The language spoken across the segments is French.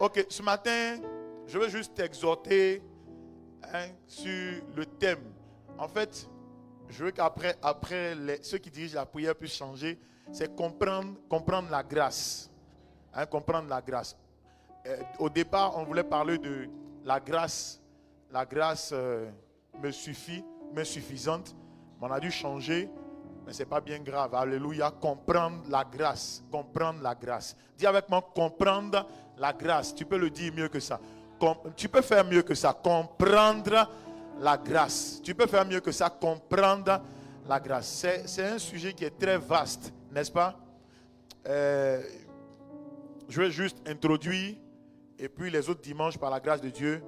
Ok, ce matin, je veux juste t'exhorter sur le thème. En fait, je veux qu'après ceux qui dirigent la prière puissent changer. C'est comprendre la grâce. Comprendre la grâce. Au départ, on voulait parler de la grâce. La grâce me suffit, m'est suffisante. Mais on a dû changer. Mais ce n'est pas bien grave. Alléluia. Comprendre la grâce. Comprendre la grâce. Dis avec moi, comprendre la grâce. Tu peux le dire mieux que ça. Tu peux faire mieux que ça. Comprendre la grâce. Tu peux faire mieux que ça. Comprendre la grâce. C'est un sujet qui est très vaste, n'est-ce pas? Je vais juste introduire. Et puis les autres dimanches, par la grâce de Dieu,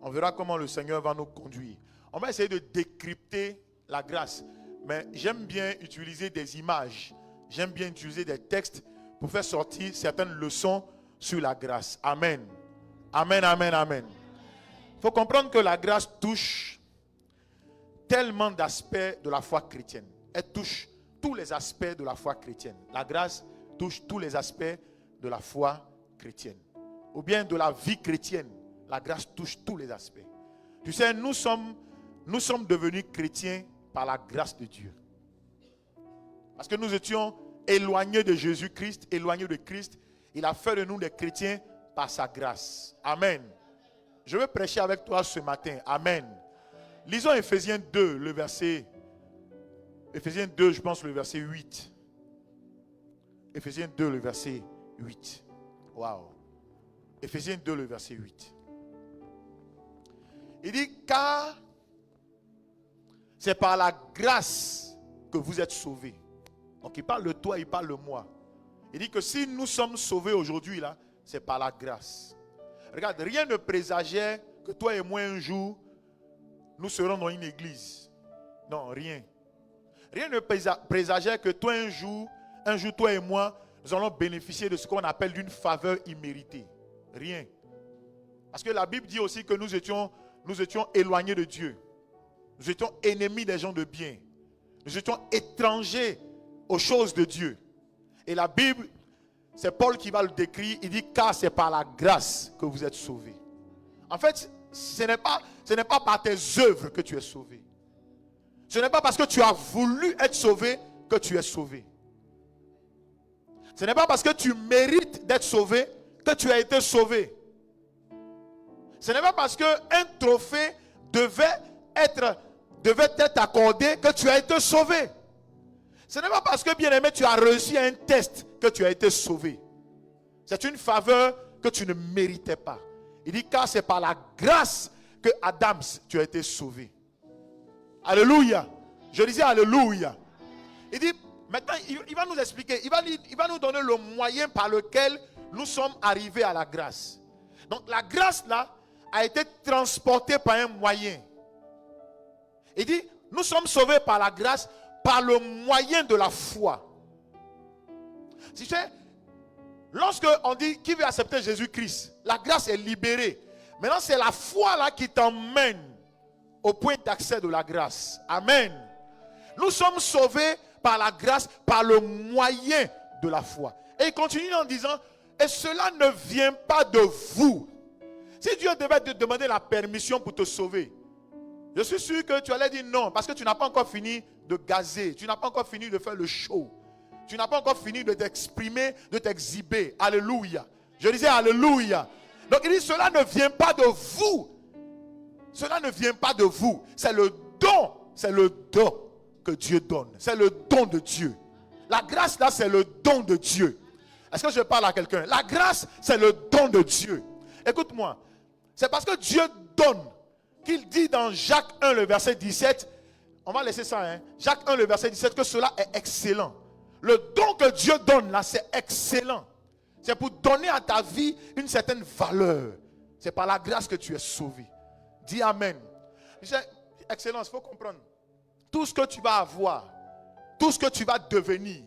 on verra comment le Seigneur va nous conduire. On va essayer de décrypter la grâce. Mais j'aime bien utiliser des images. J'aime bien utiliser des textes pour faire sortir certaines leçons sur la grâce. Amen. Amen, amen, amen. Il faut comprendre que la grâce touche tellement d'aspects de la foi chrétienne. Elle touche tous les aspects de la foi chrétienne. La grâce touche tous les aspects de la foi chrétienne. Ou bien de la vie chrétienne. La grâce touche tous les aspects. Tu sais, nous sommes devenus chrétiens par la grâce de Dieu. Parce que nous étions éloignés de Jésus-Christ, éloignés de Christ. Il a fait de nous des chrétiens par sa grâce. Amen. Je veux prêcher avec toi ce matin. Amen. Lisons Ephésiens 2, le verset. Ephésiens 2, je pense le verset 8. Ephésiens 2, le verset 8. Waouh. Ephésiens 2, le verset 8. Il dit, car c'est par la grâce que vous êtes sauvés. Donc il parle de toi, il parle de moi. Il dit que si nous sommes sauvés aujourd'hui, là, c'est par la grâce. Regarde, rien ne présageait que toi et moi un jour, nous serons dans une église. Non, rien. Rien ne présageait que toi un jour, toi et moi, nous allons bénéficier de ce qu'on appelle d'une faveur imméritée. Rien. Parce que la Bible dit aussi que nous étions éloignés de Dieu. Nous étions ennemis des gens de bien. Nous étions étrangers aux choses de Dieu. Et la Bible, c'est Paul qui va le décrire. Il dit, car c'est par la grâce que vous êtes sauvés. En fait, ce n'est pas par tes œuvres que tu es sauvé. Ce n'est pas parce que tu as voulu être sauvé que tu es sauvé. Ce n'est pas parce que tu mérites d'être sauvé que tu as été sauvé. Ce n'est pas parce qu'un trophée devait être accordé que tu as été sauvé. Ce n'est pas parce que, bien aimé, tu as réussi à un test que tu as été sauvé. C'est une faveur que tu ne méritais pas. Il dit, car c'est par la grâce que Adams, tu as été sauvé. Alléluia. Je disais alléluia. Il dit, maintenant, il va nous expliquer, il va nous donner le moyen par lequel nous sommes arrivés à la grâce. Donc la grâce là a été transportée par un moyen. Il dit, nous sommes sauvés par la grâce, par le moyen de la foi. Tu sais, lorsque on dit qui veut accepter Jésus-Christ, la grâce est libérée. Maintenant, c'est la foi là qui t'emmène au point d'accès de la grâce. Amen. Nous sommes sauvés par la grâce, par le moyen de la foi. Et il continue en disant, et cela ne vient pas de vous. Si Dieu devait te demander la permission pour te sauver, je suis sûr que tu allais dire non, parce que tu n'as pas encore fini de gazer, tu n'as pas encore fini de faire le show, tu n'as pas encore fini de t'exprimer, de t'exhiber. Alléluia. Je disais alléluia. Donc il dit, cela ne vient pas de vous. Cela ne vient pas de vous. C'est le don que Dieu donne. C'est le don de Dieu. La grâce là, c'est le don de Dieu. Est-ce que je parle à quelqu'un? La grâce, c'est le don de Dieu. Écoute-moi. C'est parce que Dieu donne qu'il dit dans Jacques 1, le verset 17, on va laisser ça, Jacques 1, le verset 17, que cela est excellent. Le don que Dieu donne là, c'est excellent. C'est pour donner à ta vie une certaine valeur. C'est par la grâce que tu es sauvé. Dis amen. Excellence, il faut comprendre. Tout ce que tu vas avoir, tout ce que tu vas devenir,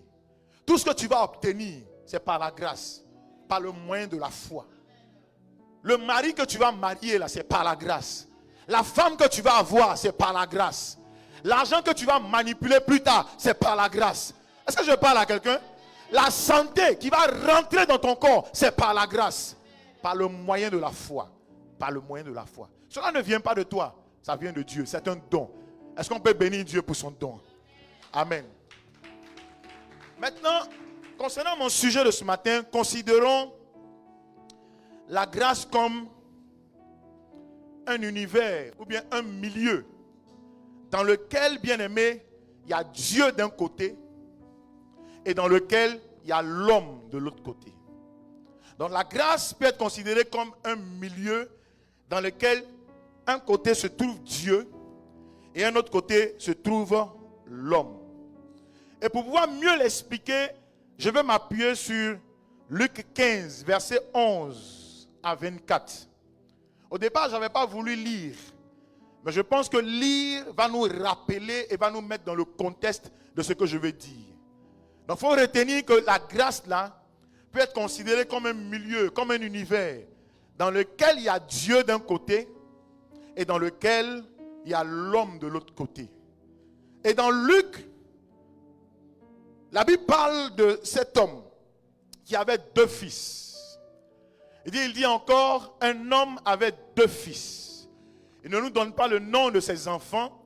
tout ce que tu vas obtenir, c'est par la grâce, par le moyen de la foi. Le mari que tu vas marier là, c'est par la grâce. La femme que tu vas avoir, c'est par la grâce. L'argent que tu vas manipuler plus tard, c'est par la grâce. Est-ce que je parle à quelqu'un? La santé qui va rentrer dans ton corps, c'est par la grâce. Par le moyen de la foi. Par le moyen de la foi. Cela ne vient pas de toi. Ça vient de Dieu. C'est un don. Est-ce qu'on peut bénir Dieu pour son don? Amen. Maintenant, concernant mon sujet de ce matin, considérons la grâce comme un univers ou bien un milieu dans lequel, bien aimé, il y a Dieu d'un côté et dans lequel il y a l'homme de l'autre côté. Donc la grâce peut être considérée comme un milieu dans lequel un côté se trouve Dieu et un autre côté se trouve l'homme. Et pour pouvoir mieux l'expliquer, je vais m'appuyer sur Luc 15, versets 11 à 24. Au départ, je n'avais pas voulu lire. Mais je pense que lire va nous rappeler et va nous mettre dans le contexte de ce que je vais dire. Donc il faut retenir que la grâce là peut être considérée comme un milieu, comme un univers dans lequel il y a Dieu d'un côté et dans lequel il y a l'homme de l'autre côté. Et dans Luc, la Bible parle de cet homme qui avait 2 fils. Il dit encore, un homme avait 2 fils. Il ne nous donne pas le nom de ses enfants,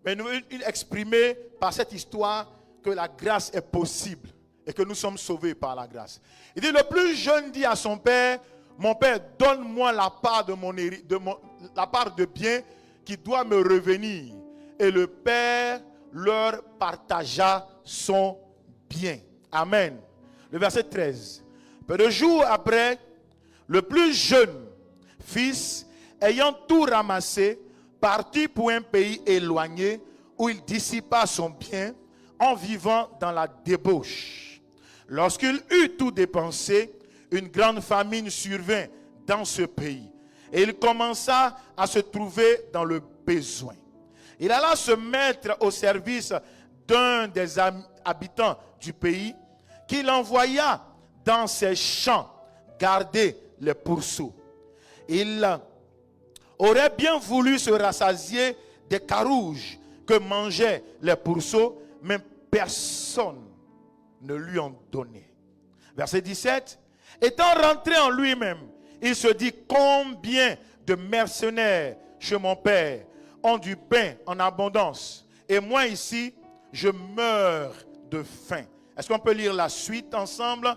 mais il exprimé par cette histoire que la grâce est possible et que nous sommes sauvés par la grâce. Il dit, le plus jeune dit à son père, mon père, donne-moi la part la part de bien qui doit me revenir. Et le père leur partagea son bien. Amen. Le verset 13. Peu de jours après, le plus jeune fils, ayant tout ramassé, partit pour un pays éloigné où il dissipa son bien en vivant dans la débauche. Lorsqu'il eut tout dépensé, une grande famine survint dans ce pays et il commença à se trouver dans le besoin. Il alla se mettre au service d'un des habitants du pays qu'il envoya dans ses champs garder les pourceaux. Il aurait bien voulu se rassasier des carouges que mangeaient les pourceaux, mais personne ne lui en donnait. Verset 17. Étant rentré en lui-même, il se dit, combien de mercenaires chez mon père ont du pain en abondance, et moi ici, je meurs de faim. Est-ce qu'on peut lire la suite ensemble?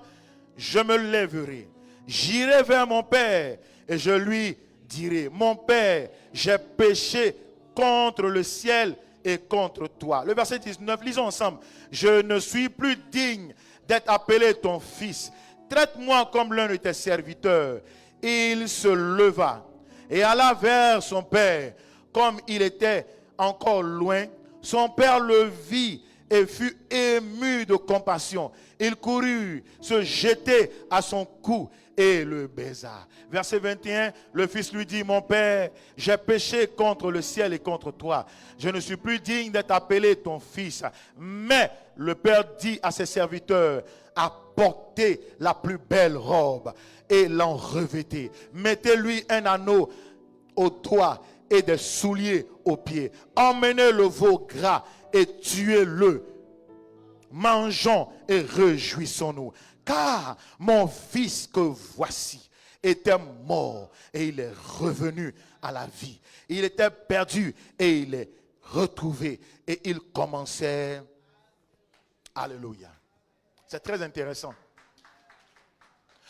Je me lèverai, j'irai vers mon père et je lui dirai, mon père, j'ai péché contre le ciel et contre toi. Le verset 19, lisons ensemble. Je ne suis plus digne d'être appelé ton fils. Traite-moi comme l'un de tes serviteurs. Il se leva et alla vers son père. Comme il était encore loin, son père le vit et fut ému de compassion. Il courut se jeter à son cou et le baisa. Verset 21, le fils lui dit, mon père, j'ai péché contre le ciel et contre toi. Je ne suis plus digne d'être appelé ton fils. Mais le père dit à ses serviteurs, apportez la plus belle robe et l'en revêtez. Mettez-lui un anneau au doigt et des souliers aux pieds. Emmenez le veau gras et tuez-le. Mangeons et réjouissons-nous. Car mon fils que voici était mort et il est revenu à la vie. Il était perdu et il est retrouvé. Et il commençait. Alléluia. C'est très intéressant.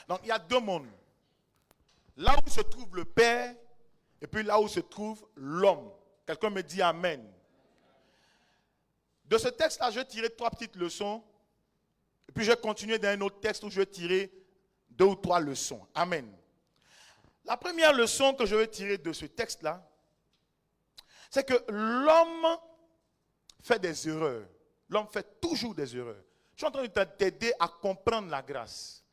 Donc il y a 2 mondes. Là où se trouve le Père et puis là où se trouve l'homme. Quelqu'un me dit Amen. De ce texte-là, je vais tirer 3 petites leçons. Et puis je vais continuer dans un autre texte où je vais tirer 2 ou 3 leçons. Amen. La première leçon que je vais tirer de ce texte-là, c'est que l'homme fait des erreurs. L'homme fait toujours des erreurs. Je suis en train de t'aider à comprendre la grâce.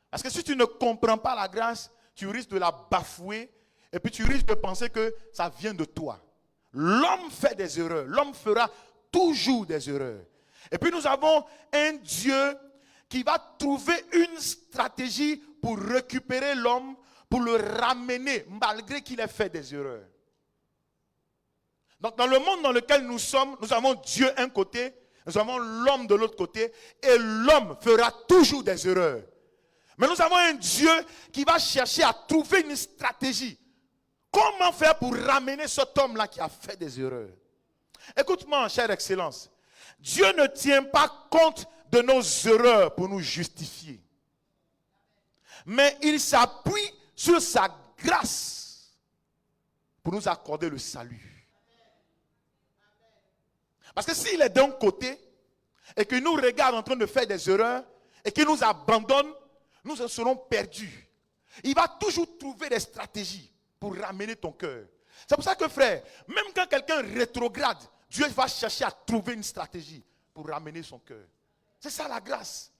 Parce que si tu ne comprends pas la grâce, tu risques de la bafouer et puis tu risques de penser que ça vient de toi. L'homme fait des erreurs. L'homme fera toujours des erreurs. Et puis nous avons un Dieu qui va trouver une stratégie pour récupérer l'homme, pour le ramener malgré qu'il ait fait des erreurs. Donc dans le monde dans lequel nous sommes, nous avons Dieu d'un côté, nous avons l'homme de l'autre côté, et l'homme fera toujours des erreurs. Mais nous avons un Dieu qui va chercher à trouver une stratégie. Comment faire pour ramener cet homme-là qui a fait des erreurs? Écoute-moi, chère excellence. Dieu ne tient pas compte de nos erreurs pour nous justifier. Mais il s'appuie sur sa grâce pour nous accorder le salut. Parce que s'il est d'un côté et qu'il nous regarde en train de faire des erreurs et qu'il nous abandonne, nous serons perdus. Il va toujours trouver des stratégies pour ramener ton cœur. C'est pour ça que frère, même quand quelqu'un rétrograde, Dieu va chercher à trouver une stratégie pour ramener son cœur. C'est ça la grâce.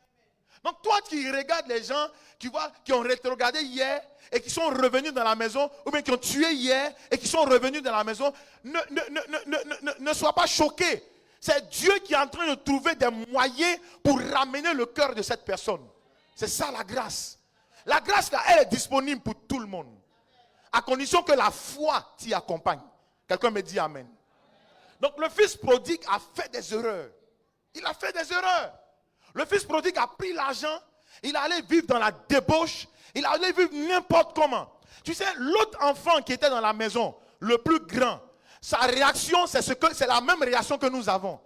Donc toi qui regardes les gens qui ont rétrogradé hier et qui sont revenus dans la maison, ou bien qui ont tué hier et qui sont revenus dans la maison, ne sois pas choqué. C'est Dieu qui est en train de trouver des moyens pour ramener le cœur de cette personne. C'est ça la grâce. La grâce là, elle est disponible pour tout le monde. À condition que la foi t'y accompagne. Quelqu'un me dit amen. Donc le fils prodigue a fait des erreurs. Il a fait des erreurs. Le fils prodigue a pris l'argent, il allait vivre dans la débauche, il allait vivre n'importe comment. Tu sais, l'autre enfant qui était dans la maison, le plus grand, sa réaction, c'est la même réaction que nous avons.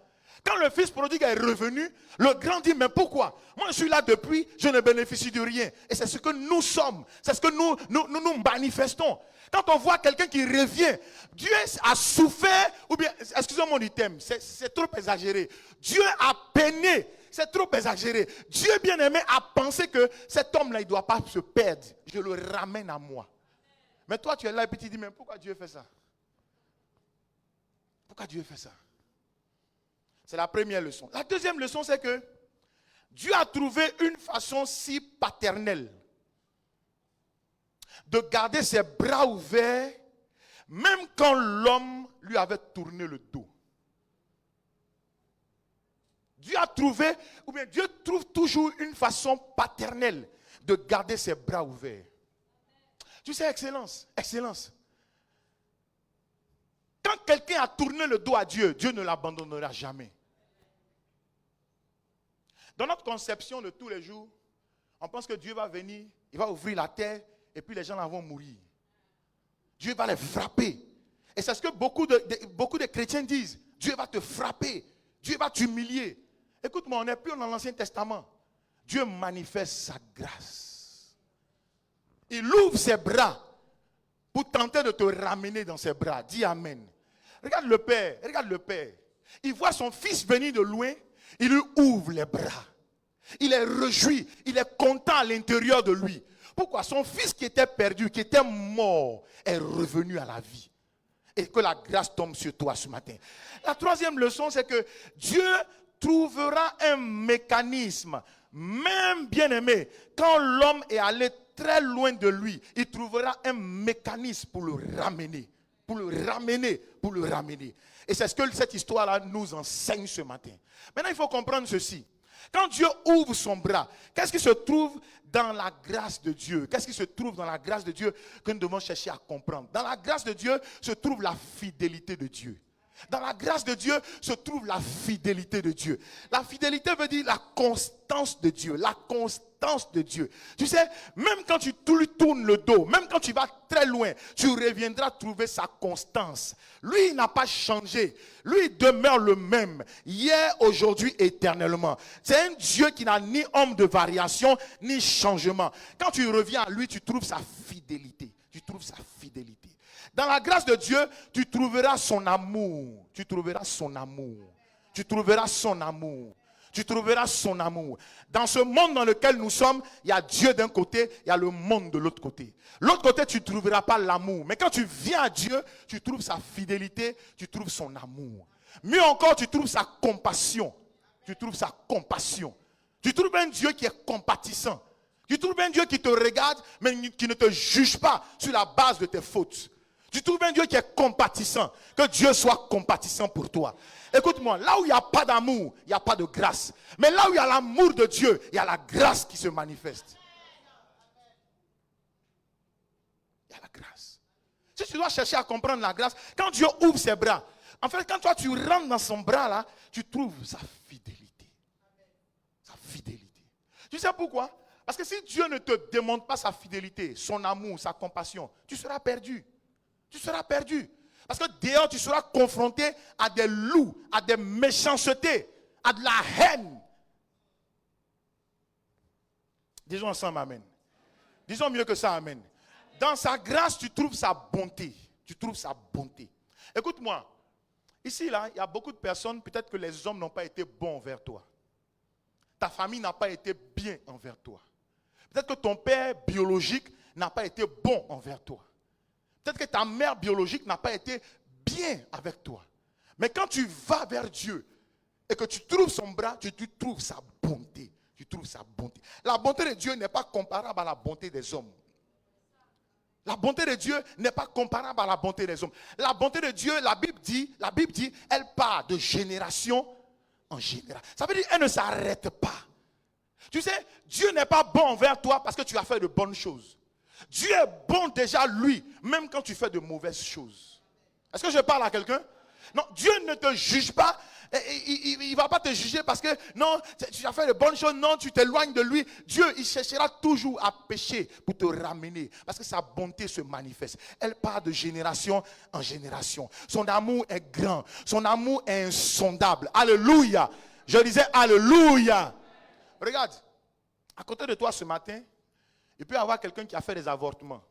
Quand le fils prodigue est revenu, le grand dit, mais pourquoi? Moi je suis là depuis, je ne bénéficie de rien. Et c'est ce que nous sommes, c'est ce que nous manifestons. Quand on voit quelqu'un qui revient, Dieu a souffert, ou bien, excusez-moi du thème, c'est trop exagéré. Dieu a peiné, c'est trop exagéré. Dieu bien-aimé a pensé que cet homme-là, il ne doit pas se perdre. Je le ramène à moi. Mais toi, tu es là et puis tu dis, mais pourquoi Dieu fait ça? Pourquoi Dieu fait ça? C'est la première leçon. La deuxième leçon, c'est que Dieu a trouvé une façon si paternelle de garder ses bras ouverts, même quand l'homme lui avait tourné le dos. Dieu a trouvé, ou bien Dieu trouve toujours une façon paternelle de garder ses bras ouverts. Tu sais, excellence, quand quelqu'un a tourné le dos à Dieu, Dieu ne l'abandonnera jamais. Dans notre conception de tous les jours, on pense que Dieu va venir, il va ouvrir la terre et puis les gens là vont mourir. Dieu va les frapper. Et c'est ce que beaucoup de chrétiens disent. Dieu va te frapper. Dieu va t'humilier. Écoute-moi, on n'est plus dans l'Ancien Testament. Dieu manifeste sa grâce. Il ouvre ses bras pour tenter de te ramener dans ses bras. Dis Amen. Regarde le Père. Il voit son fils venir de loin. Il lui ouvre les bras. Il est réjoui. Il est content à l'intérieur de lui. Pourquoi? Son fils qui était perdu, qui était mort, est revenu à la vie. Et que la grâce tombe sur toi ce matin. La troisième leçon, c'est que Dieu trouvera un mécanisme, même bien aimé, quand l'homme est allé très loin de lui, il trouvera un mécanisme pour le ramener. Et c'est ce que cette histoire-là nous enseigne ce matin. Maintenant, il faut comprendre ceci. Quand Dieu ouvre son bras, qu'est-ce qui se trouve dans la grâce de Dieu? Qu'est-ce qui se trouve dans la grâce de Dieu que nous devons chercher à comprendre? Dans la grâce de Dieu se trouve la fidélité de Dieu. Dans la grâce de Dieu se trouve la fidélité de Dieu. La fidélité veut dire la constance de Dieu. La constance de Dieu. Tu sais, même quand tu lui tournes le dos, même quand tu vas très loin, tu reviendras trouver sa constance. Lui, il n'a pas changé. Lui, il demeure le même. Hier, aujourd'hui, éternellement. C'est un Dieu qui n'a ni homme de variation, ni changement. Quand tu reviens à lui, tu trouves sa fidélité. Tu trouves sa fidélité. Dans la grâce de Dieu, tu trouveras son amour. Tu trouveras son amour. Tu trouveras son amour. Tu trouveras son amour. Dans ce monde dans lequel nous sommes, il y a Dieu d'un côté, il y a le monde de l'autre côté. L'autre côté, tu ne trouveras pas l'amour. Mais quand tu viens à Dieu, tu trouves sa fidélité, tu trouves son amour. Mieux encore, tu trouves sa compassion. Tu trouves sa compassion. Tu trouves un Dieu qui est compatissant. Tu trouves un Dieu qui te regarde, mais qui ne te juge pas sur la base de tes fautes. Tu trouves un Dieu qui est compatissant. Que Dieu soit compatissant pour toi. Écoute-moi, là où il n'y a pas d'amour, il n'y a pas de grâce. Mais là où il y a l'amour de Dieu, il y a la grâce qui se manifeste. Il y a la grâce. Si tu dois chercher à comprendre la grâce, quand Dieu ouvre ses bras, en fait, quand toi tu rentres dans son bras là, tu trouves sa fidélité. Sa fidélité. Tu sais pourquoi? Parce que si Dieu ne te démontre pas sa fidélité, son amour, sa compassion, tu seras perdu. Tu seras perdu. Parce que dehors, tu seras confronté à des loups, à des méchancetés, à de la haine. Disons ensemble Amen. Disons mieux que ça Amen. Dans sa grâce, tu trouves sa bonté. Tu trouves sa bonté. Écoute-moi. Ici, là, il y a beaucoup de personnes, peut-être que les hommes n'ont pas été bons envers toi. Ta famille n'a pas été bien envers toi. Peut-être que ton père biologique n'a pas été bon envers toi. Peut-être que ta mère biologique n'a pas été bien avec toi. Mais quand tu vas vers Dieu et que tu trouves son bras, tu trouves sa bonté. Tu trouves sa bonté. La bonté de Dieu n'est pas comparable à la bonté des hommes. La bonté de Dieu n'est pas comparable à la bonté des hommes. La bonté de Dieu, la Bible dit, elle part de génération en génération. Ça veut dire qu'elle ne s'arrête pas. Tu sais, Dieu n'est pas bon envers toi parce que tu as fait de bonnes choses. Dieu est bon déjà lui, même quand tu fais de mauvaises choses. Est-ce que je parle à quelqu'un? Non, Dieu ne te juge pas. Il ne va pas te juger parce que non, tu as fait de bonnes choses, non, tu t'éloignes de lui. Dieu, il cherchera toujours à pécher pour te ramener parce que sa bonté se manifeste. Elle part de génération en génération. Son amour est grand, son amour est insondable. Alléluia. Je disais Alléluia. Regarde, à côté de toi ce matin, il peut y avoir quelqu'un qui a fait des avortements.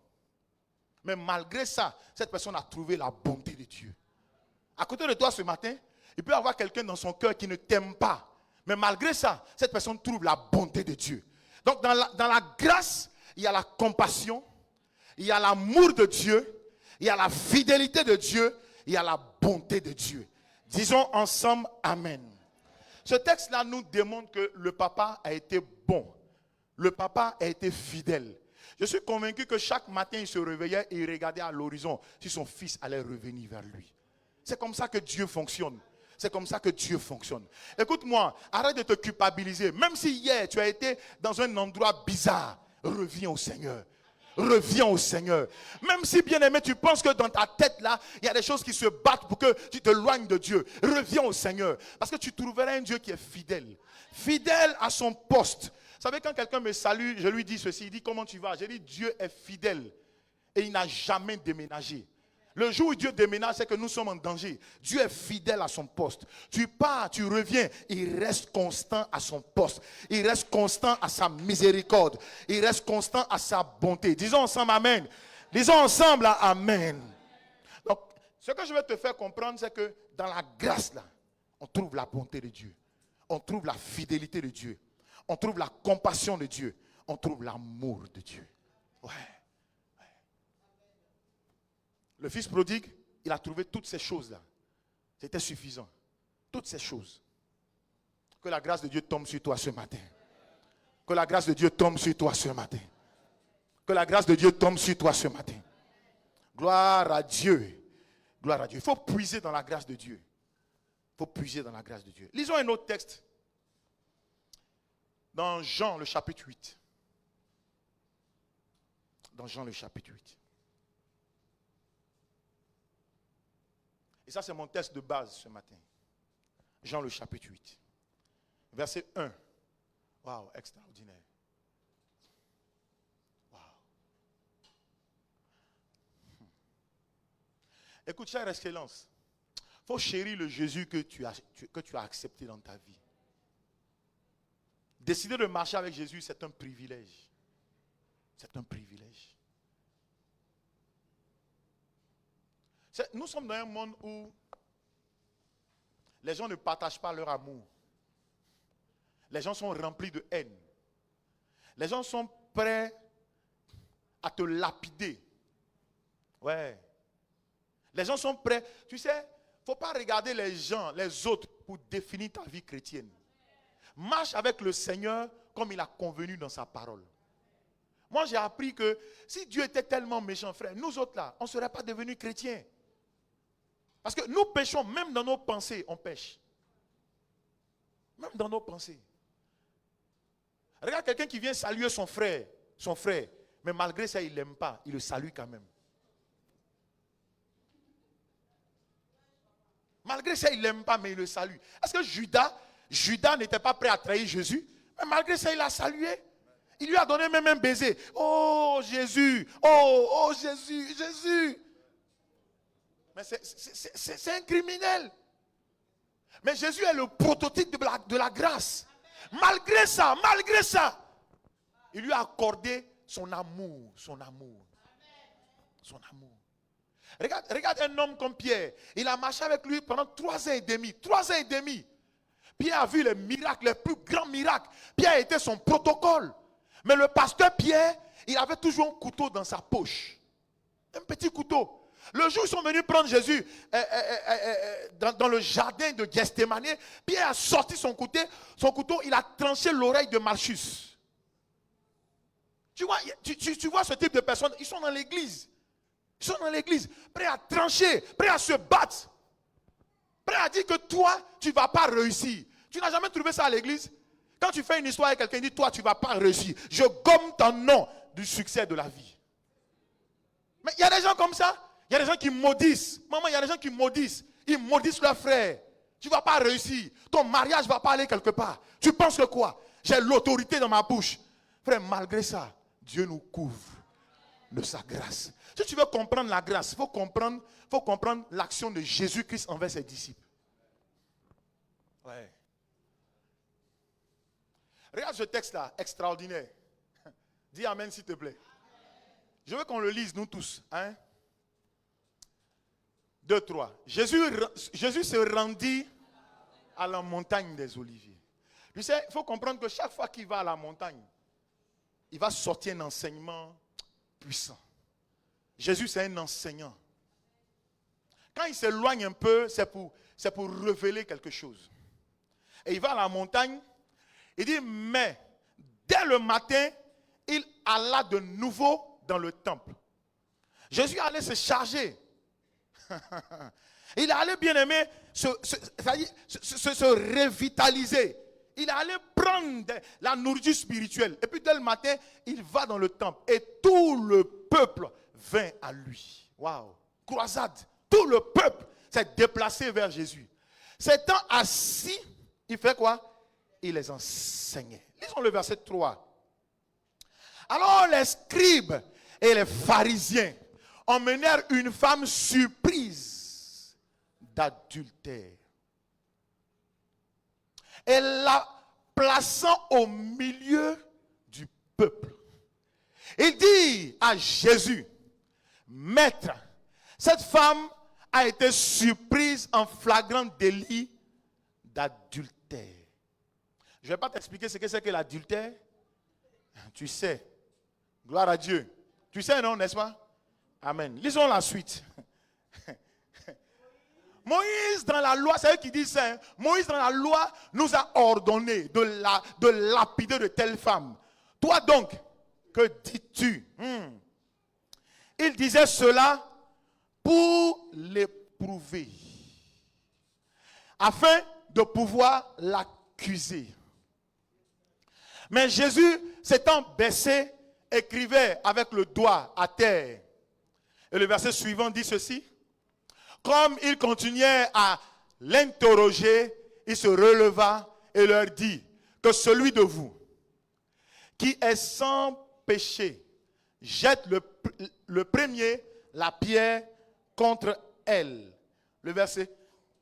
Mais malgré ça, cette personne a trouvé la bonté de Dieu. À côté de toi ce matin, il peut y avoir quelqu'un dans son cœur qui ne t'aime pas. Mais malgré ça, cette personne trouve la bonté de Dieu. Donc dans la grâce, il y a la compassion, il y a l'amour de Dieu, il y a la fidélité de Dieu, il y a la bonté de Dieu. Disons ensemble Amen. Ce texte-là nous démontre que le papa a été bon. Le papa a été fidèle. Je suis convaincu que chaque matin, il se réveillait et il regardait à l'horizon si son fils allait revenir vers lui. C'est comme ça que Dieu fonctionne. C'est comme ça que Dieu fonctionne. Écoute-moi, arrête de te culpabiliser. Même si hier, tu as été dans un endroit bizarre, reviens au Seigneur. Reviens au Seigneur. Même si, bien aimé, tu penses que dans ta tête là, il y a des choses qui se battent pour que tu te éloignes de Dieu. Reviens au Seigneur. Parce que tu trouveras un Dieu qui est fidèle. Fidèle à son poste. Vous savez, quand quelqu'un me salue, je lui dis ceci. Il dit, comment tu vas? Je dis, Dieu est fidèle. Et il n'a jamais déménagé. Le jour où Dieu déménage, c'est que nous sommes en danger. Dieu est fidèle à son poste. Tu pars, tu reviens. Il reste constant à son poste. Il reste constant à sa miséricorde. Il reste constant à sa bonté. Disons ensemble Amen. Disons ensemble Amen. Donc, ce que je vais te faire comprendre, c'est que dans la grâce, là, on trouve la bonté de Dieu. On trouve la fidélité de Dieu. On trouve la compassion de Dieu. On trouve l'amour de Dieu. Ouais. Le fils prodigue, il a trouvé toutes ces choses-là. C'était suffisant. Toutes ces choses. Que la grâce de Dieu tombe sur toi ce matin. Que la grâce de Dieu tombe sur toi ce matin. Que la grâce de Dieu tombe sur toi ce matin. Gloire à Dieu. Gloire à Dieu. Il faut puiser dans la grâce de Dieu. Il faut puiser dans la grâce de Dieu. Lisons un autre texte. Dans Jean, le chapitre 8. Dans Jean, le chapitre 8. Et ça, c'est mon texte de base ce matin. Jean, le chapitre 8. Verset 1. Waouh, extraordinaire. Waouh. Écoute, chère excellence, il faut chérir le Jésus que tu as accepté dans ta vie. Décider de marcher avec Jésus, c'est un privilège. C'est un privilège. Nous sommes dans un monde où les gens ne partagent pas leur amour. Les gens sont remplis de haine. Les gens sont prêts à te lapider. Ouais. Les gens sont prêts. Tu sais, il ne faut pas regarder les gens, les autres, pour définir ta vie chrétienne. Marche avec le Seigneur comme il a convenu dans sa parole. Moi, j'ai appris que si Dieu était tellement méchant, frère, nous autres là, on ne serait pas devenus chrétiens. Parce que nous péchons, même dans nos pensées, on pêche. Même dans nos pensées. Regarde quelqu'un qui vient saluer son frère, mais malgré ça, il ne l'aime pas, il le salue quand même. Malgré ça, il ne l'aime pas, mais il le salue. Est-ce que Judas n'était pas prêt à trahir Jésus? Mais malgré ça, il l'a salué. Il lui a donné même un baiser. Oh Jésus, oh Jésus, Jésus. Mais c'est un criminel. Mais Jésus est le prototype de la grâce. Malgré ça, il lui a accordé son amour, son amour. Son amour. Regarde un homme comme Pierre. Il a marché avec lui pendant 3 ans et demi. 3 ans et demi. Pierre a vu les miracles, les plus grands miracles. Pierre était son protocole. Mais le pasteur Pierre, il avait toujours un couteau dans sa poche. Un petit couteau. Le jour où ils sont venus prendre Jésus dans le jardin de Gethsémane, Pierre a sorti son couteau, il a tranché l'oreille de Malchus. Tu vois ce type de personnes, ils sont dans l'église. Ils sont dans l'église, prêts à trancher, prêts à se battre. Prêts à dire que toi, tu ne vas pas réussir. Tu n'as jamais trouvé ça à l'église? Quand tu fais une histoire et quelqu'un dit, toi, tu ne vas pas réussir. Je gomme ton nom du succès de la vie. Mais il y a des gens comme ça. Il y a des gens qui maudissent. Maman, il y a des gens qui maudissent. Ils maudissent leurs frères. Tu ne vas pas réussir. Ton mariage ne va pas aller quelque part. Tu penses que quoi? J'ai l'autorité dans ma bouche. Frère, malgré ça, Dieu nous couvre de sa grâce. Si tu veux comprendre la grâce, il faut comprendre l'action de Jésus-Christ envers ses disciples. Ouais. Regarde ce texte-là, extraordinaire. Dis amen s'il te plaît. Je veux qu'on le lise, nous tous. 2, 3. Jésus se rendit à la montagne des Oliviers. Tu sais, il faut comprendre que chaque fois qu'il va à la montagne, il va sortir un enseignement puissant. Jésus, c'est un enseignant. Quand il s'éloigne un peu, c'est pour révéler quelque chose. Et il va à la montagne, il dit, mais dès le matin, il alla de nouveau dans le temple. Jésus allait se charger. Il allait, bien aimé, se revitaliser. Il allait prendre la nourriture spirituelle. Et puis dès le matin, il va dans le temple. Et tout le peuple vint à lui. Waouh! Croisade. Tout le peuple s'est déplacé vers Jésus. S'étant assis, il fait quoi? Il les enseignait. Lisons le verset 3. Alors les scribes et les pharisiens emmenèrent une femme surprise d'adultère. Et la plaçant au milieu du peuple, il dit à Jésus, Maître, cette femme a été surprise en flagrant délit d'adultère. Je ne vais pas t'expliquer ce que c'est que l'adultère. Tu sais. Gloire à Dieu. Tu sais, non, n'est-ce pas? Amen. Lisons la suite. Moïse dans la loi, c'est eux qui disent ça. Moïse dans la loi nous a ordonné de lapider de telles femmes. Toi donc, que dis-tu? Il disait cela pour l'éprouver, afin de pouvoir l'accuser. Mais Jésus, s'étant baissé, écrivait avec le doigt à terre. Et le verset suivant dit ceci. Comme il continuait à l'interroger, il se releva et leur dit que celui de vous qui est sans péché jette le premier la pierre contre elle. Le verset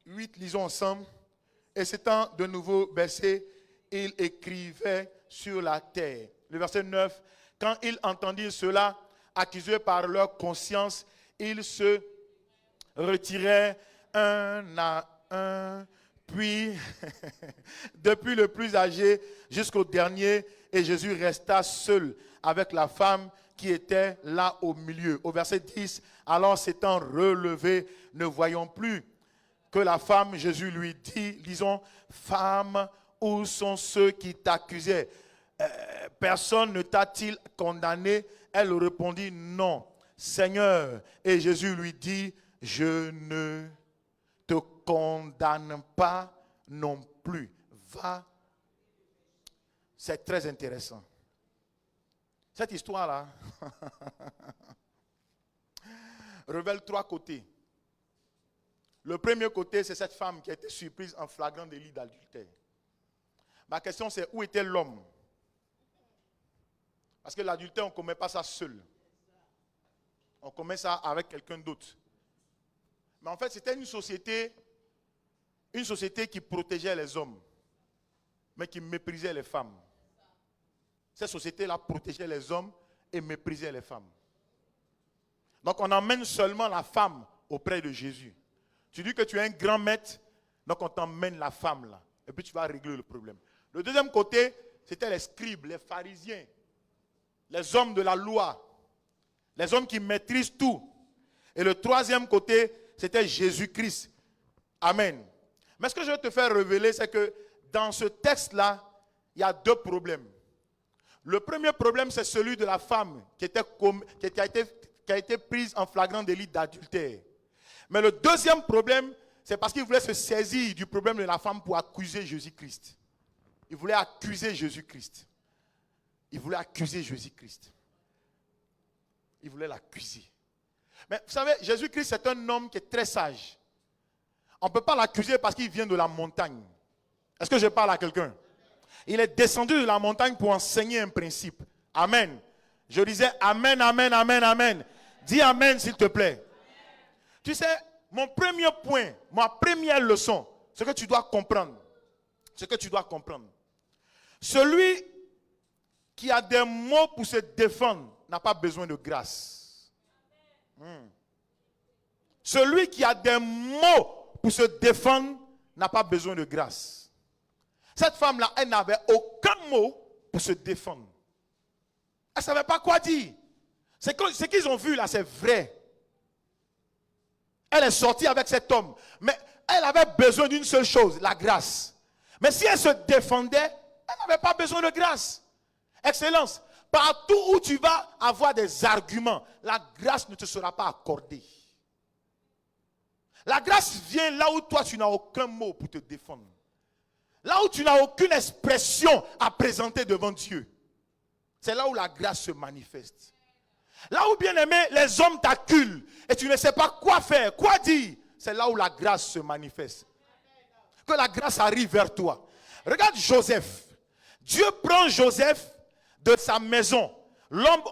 8, lisons ensemble. Et s'étant de nouveau baissé, il écrivait sur la terre. Le verset 9. Quand ils entendirent cela, accusés par leur conscience, ils se retiraient un à un, puis depuis le plus âgé jusqu'au dernier, et Jésus resta seul avec la femme qui était là au milieu. Au verset 10, alors s'étant relevé, ne voyons plus que la femme, Jésus lui dit, lisons, femme, où sont ceux qui t'accusaient? Personne ne t'a-t-il condamné? Elle répondit, non, Seigneur. Et Jésus lui dit, je ne te condamne pas non plus. Va. C'est très intéressant. Cette histoire-là révèle 3 côtés. Le premier côté, c'est cette femme qui a été surprise en flagrant délit d'adultère. Ma question, c'est où était l'homme? Parce que l'adultère, on ne commet pas ça seul. On commet ça avec quelqu'un d'autre. Mais en fait, c'était une société qui protégeait les hommes, mais qui méprisait les femmes. Cette société-là protégeait les hommes et méprisait les femmes. Donc on emmène seulement la femme auprès de Jésus. Tu dis que tu es un grand maître, donc on t'emmène la femme là. Et puis tu vas régler le problème. Le deuxième côté, c'était les scribes, les pharisiens, les hommes de la loi, les hommes qui maîtrisent tout. Et le troisième côté, c'était Jésus-Christ. Amen. Mais ce que je vais te faire révéler, c'est que dans ce texte-là, il y a deux problèmes. Le premier problème, c'est celui de la femme qui a été prise en flagrant délit d'adultère. Mais le deuxième problème, c'est parce qu'il voulait se saisir du problème de la femme pour accuser Jésus-Christ. Il voulait accuser Jésus-Christ. Il voulait accuser Jésus-Christ. Il voulait l'accuser. Mais vous savez, Jésus-Christ, c'est un homme qui est très sage. On ne peut pas l'accuser parce qu'il vient de la montagne. Est-ce que je parle à quelqu'un? Il est descendu de la montagne pour enseigner un principe. Amen. Je disais amen, amen, amen, amen. Dis amen s'il te plaît. Tu sais, mon premier point, ma première leçon, ce que tu dois comprendre. Ce que tu dois comprendre. Celui qui a des mots pour se défendre n'a pas besoin de grâce. Celui qui a des mots pour se défendre n'a pas besoin de grâce. Cette femme-là, elle n'avait aucun mot pour se défendre. Elle ne savait pas quoi dire. Ce qu'ils ont vu là, c'est vrai. Elle est sortie avec cet homme. Mais elle avait besoin d'une seule chose, la grâce. Mais si elle se défendait, elle n'avait pas besoin de grâce. Excellence, partout où tu vas avoir des arguments, la grâce ne te sera pas accordée. La grâce vient là où toi tu n'as aucun mot pour te défendre. Là où tu n'as aucune expression à présenter devant Dieu. C'est là où la grâce se manifeste. Là où, bien aimé, les hommes t'acculent et tu ne sais pas quoi faire, quoi dire. C'est là où la grâce se manifeste. Que la grâce arrive vers toi. Regarde Joseph. Dieu prend Joseph de sa maison. L'homme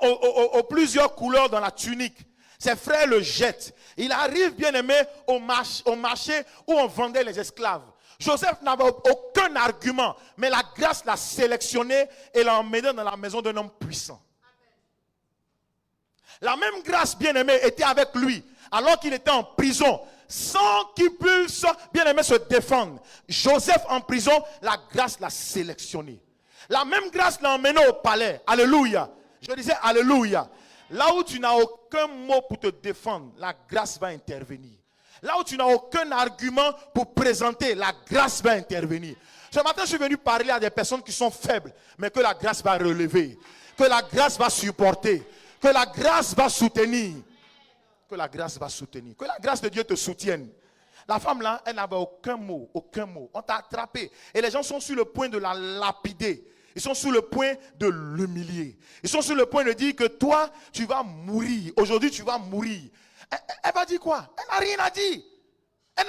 aux plusieurs couleurs dans la tunique. Ses frères le jettent. Il arrive, bien aimé, au marché où on vendait les esclaves. Joseph n'avait aucun argument, mais la grâce l'a sélectionné et l'a emmené dans la maison d'un homme puissant. La même grâce, bien aimé, était avec lui, alors qu'il était en prison, sans qu'il puisse, bien aimé, se défendre. Joseph en prison, la grâce l'a sélectionné. La même grâce l'a emmené au palais. Alléluia. Je disais alléluia. Là où tu n'as aucun mot pour te défendre, la grâce va intervenir. Là où tu n'as aucun argument pour présenter, la grâce va intervenir. Ce matin, je suis venu parler à des personnes qui sont faibles, mais que la grâce va relever, que la grâce va supporter, que la grâce va soutenir. Que la grâce va soutenir. Que la grâce de Dieu te soutienne. La femme là, elle n'avait aucun mot, aucun mot. On t'a attrapé. Et les gens sont sur le point de la lapider. Ils sont sur le point de l'humilier. Ils sont sur le point de dire que toi, tu vas mourir. Aujourd'hui, tu vas mourir. Elle va dire quoi? Elle n'a rien à dire. Elle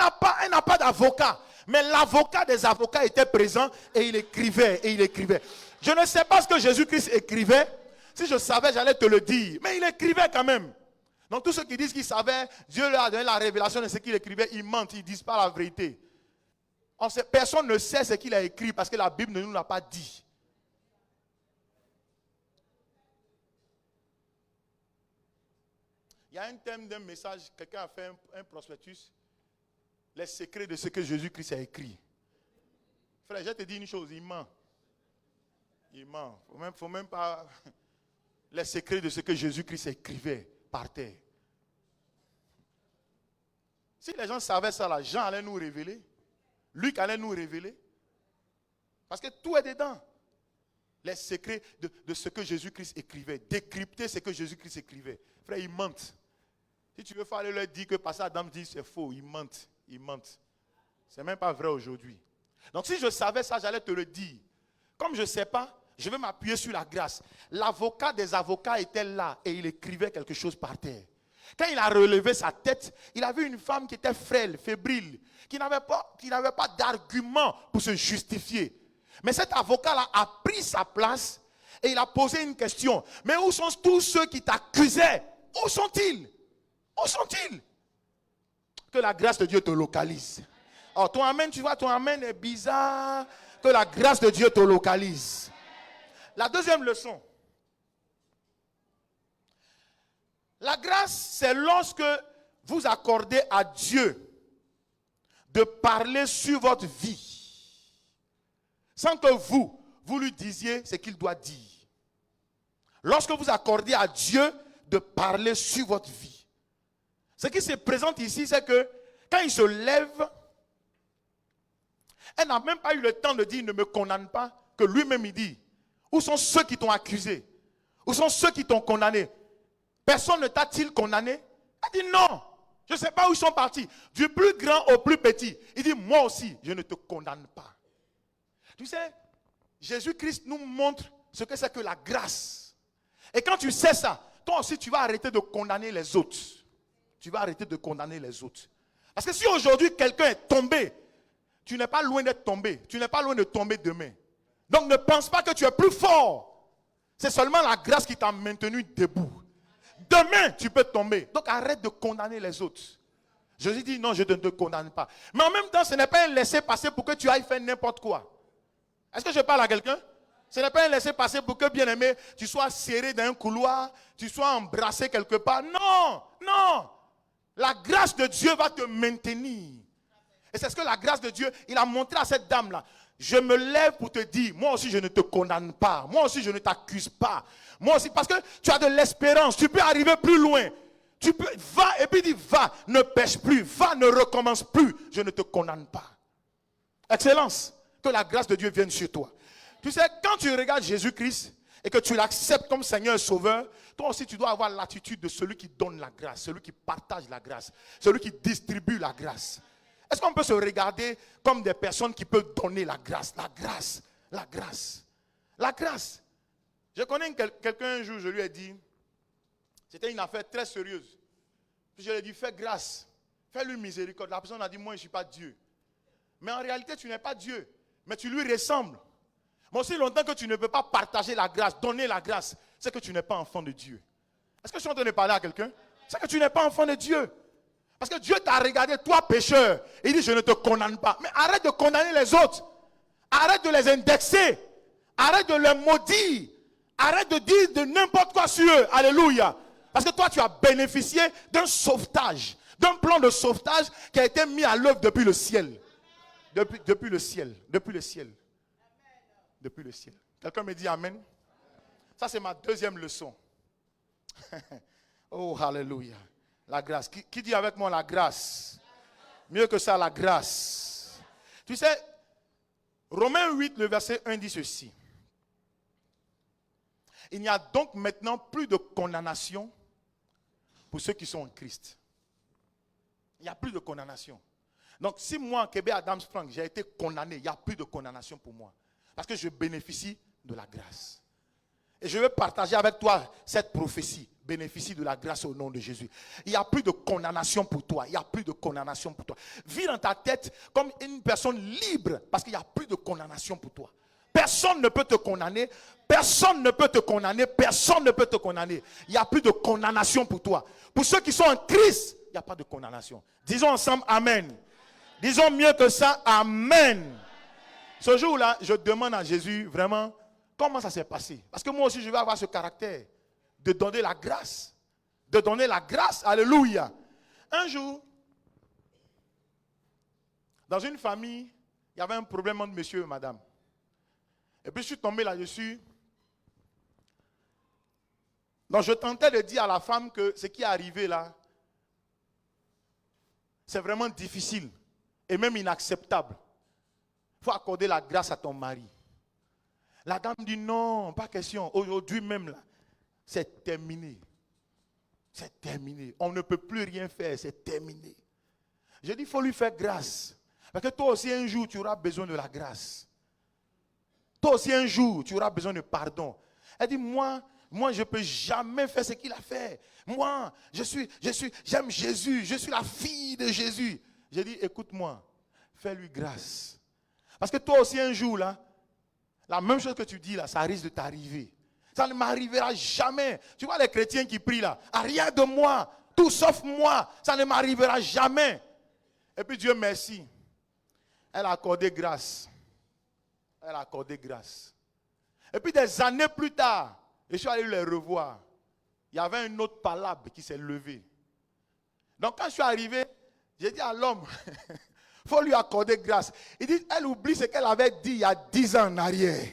n'a pas d'avocat. Mais l'avocat des avocats était présent et il écrivait, et il écrivait. Je ne sais pas ce que Jésus-Christ écrivait. Si je savais, j'allais te le dire. Mais il écrivait quand même. Donc tous ceux qui disent qu'ils savaient, Dieu leur a donné la révélation de ce qu'il écrivait, ils mentent, ils ne disent pas la vérité. Personne ne sait ce qu'il a écrit parce que la Bible ne nous l'a pas dit. Il y a un thème d'un message, quelqu'un a fait un prospectus, les secrets de ce que Jésus-Christ a écrit. Frère, je te dis une chose, il ment. Il ment. Faut même pas... Les secrets de ce que Jésus-Christ écrivait par terre. Si les gens savaient ça, là, Jean allait nous révéler. Luc allait nous révéler. Parce que tout est dedans. Les secrets de ce que Jésus-Christ écrivait. Décrypter ce que Jésus-Christ écrivait. Frère, ils mentent. Si tu veux faire leur dire que Pasteur Adam dit c'est faux, ils mentent. Ils mentent. C'est même pas vrai aujourd'hui. Donc si je savais ça, j'allais te le dire. Comme je ne sais pas, je vais m'appuyer sur la grâce. L'avocat des avocats était là et il écrivait quelque chose par terre. Quand il a relevé sa tête, il a vu une femme qui était frêle, fébrile, qui n'avait pas d'argument pour se justifier. Mais cet avocat-là a pris sa place Et il a posé une question. Mais où sont tous ceux qui t'accusaient? Où sont-ils? Où sont-ils? Que la grâce de Dieu te localise. Oh, ton amen, tu vois, ton amen est bizarre. Que la grâce de Dieu te localise. La deuxième leçon. La grâce, c'est lorsque vous accordez à Dieu de parler sur votre vie, sans que vous lui disiez ce qu'il doit dire. Lorsque vous accordez à Dieu de parler sur votre vie. Ce qui se présente ici, c'est que quand il se lève, elle n'a même pas eu le temps de dire ne me condamne pas, que lui-même il dit, où sont ceux qui t'ont accusé? Où sont ceux qui t'ont condamné? Personne ne t'a-t-il condamné? Elle dit non, je ne sais pas où ils sont partis. Du plus grand au plus petit. Il dit moi aussi, je ne te condamne pas. Tu sais, Jésus-Christ nous montre ce que c'est que la grâce. Et quand tu sais ça, toi aussi tu vas arrêter de condamner les autres. Tu vas arrêter de condamner les autres. Parce que si aujourd'hui quelqu'un est tombé, tu n'es pas loin d'être tombé. Tu n'es pas loin de tomber demain. Donc ne pense pas que tu es plus fort. C'est seulement la grâce qui t'a maintenu debout. Demain, tu peux tomber. Donc arrête de condamner les autres. Jésus dit non, je ne te condamne pas. Mais en même temps, ce n'est pas un laisser-passer pour que tu ailles faire n'importe quoi. Est-ce que je parle à quelqu'un? Ce n'est pas un laisser-passer pour que, bien aimé, tu sois serré dans un couloir, tu sois embrassé quelque part. Non, non. La grâce de Dieu va te maintenir. Et c'est ce que la grâce de Dieu, il a montré à cette dame-là. Je me lève pour te dire, moi aussi je ne te condamne pas. Moi aussi je ne t'accuse pas. Moi aussi, parce que tu as de l'espérance. Tu peux arriver plus loin. Tu peux, va, et puis dis, va, ne pêche plus. Va, ne recommence plus. Je ne te condamne pas. Excellence. Que la grâce de Dieu vienne sur toi. Tu sais, quand tu regardes Jésus-Christ et que tu l'acceptes comme Seigneur et Sauveur, toi aussi tu dois avoir l'attitude de celui qui donne la grâce, celui qui partage la grâce, celui qui distribue la grâce. Est-ce qu'on peut se regarder comme des personnes qui peuvent donner la grâce? La grâce, la grâce, la grâce. Je connais quelqu'un un jour, je lui ai dit, c'était une affaire très sérieuse. Puis je lui ai dit, fais grâce, fais-lui miséricorde. La personne a dit, moi je ne suis pas Dieu. Mais en réalité, tu n'es pas Dieu, mais tu lui ressembles. Mais aussi longtemps que tu ne peux pas partager la grâce, donner la grâce, c'est que tu n'es pas enfant de Dieu. Est-ce que je suis en train de parler à quelqu'un? C'est que tu n'es pas enfant de Dieu. Parce que Dieu t'a regardé, toi pécheur, et il dit je ne te condamne pas. Mais arrête de condamner les autres. Arrête de les indexer. Arrête de les maudire. Arrête de dire de n'importe quoi sur eux. Alléluia. Parce que toi tu as bénéficié d'un sauvetage, d'un plan de sauvetage qui a été mis à l'œuvre depuis le ciel. Depuis le ciel. Depuis le ciel. Depuis le ciel. Quelqu'un me dit amen. Ça c'est ma deuxième leçon. Oh, alléluia. La grâce. Qui dit avec moi la grâce? Mieux que ça, la grâce. Tu sais, Romains 8, le verset 1 dit ceci. Il n'y a donc maintenant plus de condamnation pour ceux qui sont en Christ. Il n'y a plus de condamnation. Donc si moi, Kébé Adams Frank, j'ai été condamné, il n'y a plus de condamnation pour moi. Parce que je bénéficie de la grâce. Et je veux partager avec toi cette prophétie. Bénéficie de la grâce au nom de Jésus. Il n'y a plus de condamnation pour toi. Il n'y a plus de condamnation pour toi. Vis dans ta tête comme une personne libre parce qu'il n'y a plus de condamnation pour toi. Personne ne peut te condamner. Personne ne peut te condamner. Personne ne peut te condamner. Il n'y a plus de condamnation pour toi. Pour ceux qui sont en Christ, il n'y a pas de condamnation. Disons ensemble Amen. Disons mieux que ça, Amen. Ce jour-là, je demande à Jésus vraiment comment ça s'est passé. Parce que moi aussi, je vais avoir ce caractère de donner la grâce. De donner la grâce. Alléluia. Un jour, dans une famille, il y avait un problème entre monsieur et madame. Et puis je suis tombé là-dessus. Donc je tentais de dire à la femme que ce qui est arrivé là, c'est vraiment difficile et même inacceptable. Il faut accorder la grâce à ton mari. La dame dit non, pas question. Aujourd'hui même là, c'est terminé. C'est terminé. On ne peut plus rien faire, c'est terminé. Je dis, il faut lui faire grâce. Parce que toi aussi un jour, tu auras besoin de la grâce. Toi aussi un jour, tu auras besoin de pardon. Elle dit, moi je ne peux jamais faire ce qu'il a fait. Moi, j'aime Jésus, je suis la fille de Jésus. J'ai dit, écoute-moi, fais-lui grâce. Parce que toi aussi un jour là, la même chose que tu dis là, ça risque de t'arriver. Ça ne m'arrivera jamais. Tu vois les chrétiens qui prient là. Ah, rien de moi. Tout sauf moi. Ça ne m'arrivera jamais. Et puis Dieu merci. Elle a accordé grâce. Elle a accordé grâce. Et puis des années plus tard, je suis allé les revoir. Il y avait un autre palabre qui s'est levé. Donc quand je suis arrivé, j'ai dit à l'homme, il faut lui accorder grâce. Il dit, elle oublie ce qu'elle avait dit il y a 10 ans en arrière.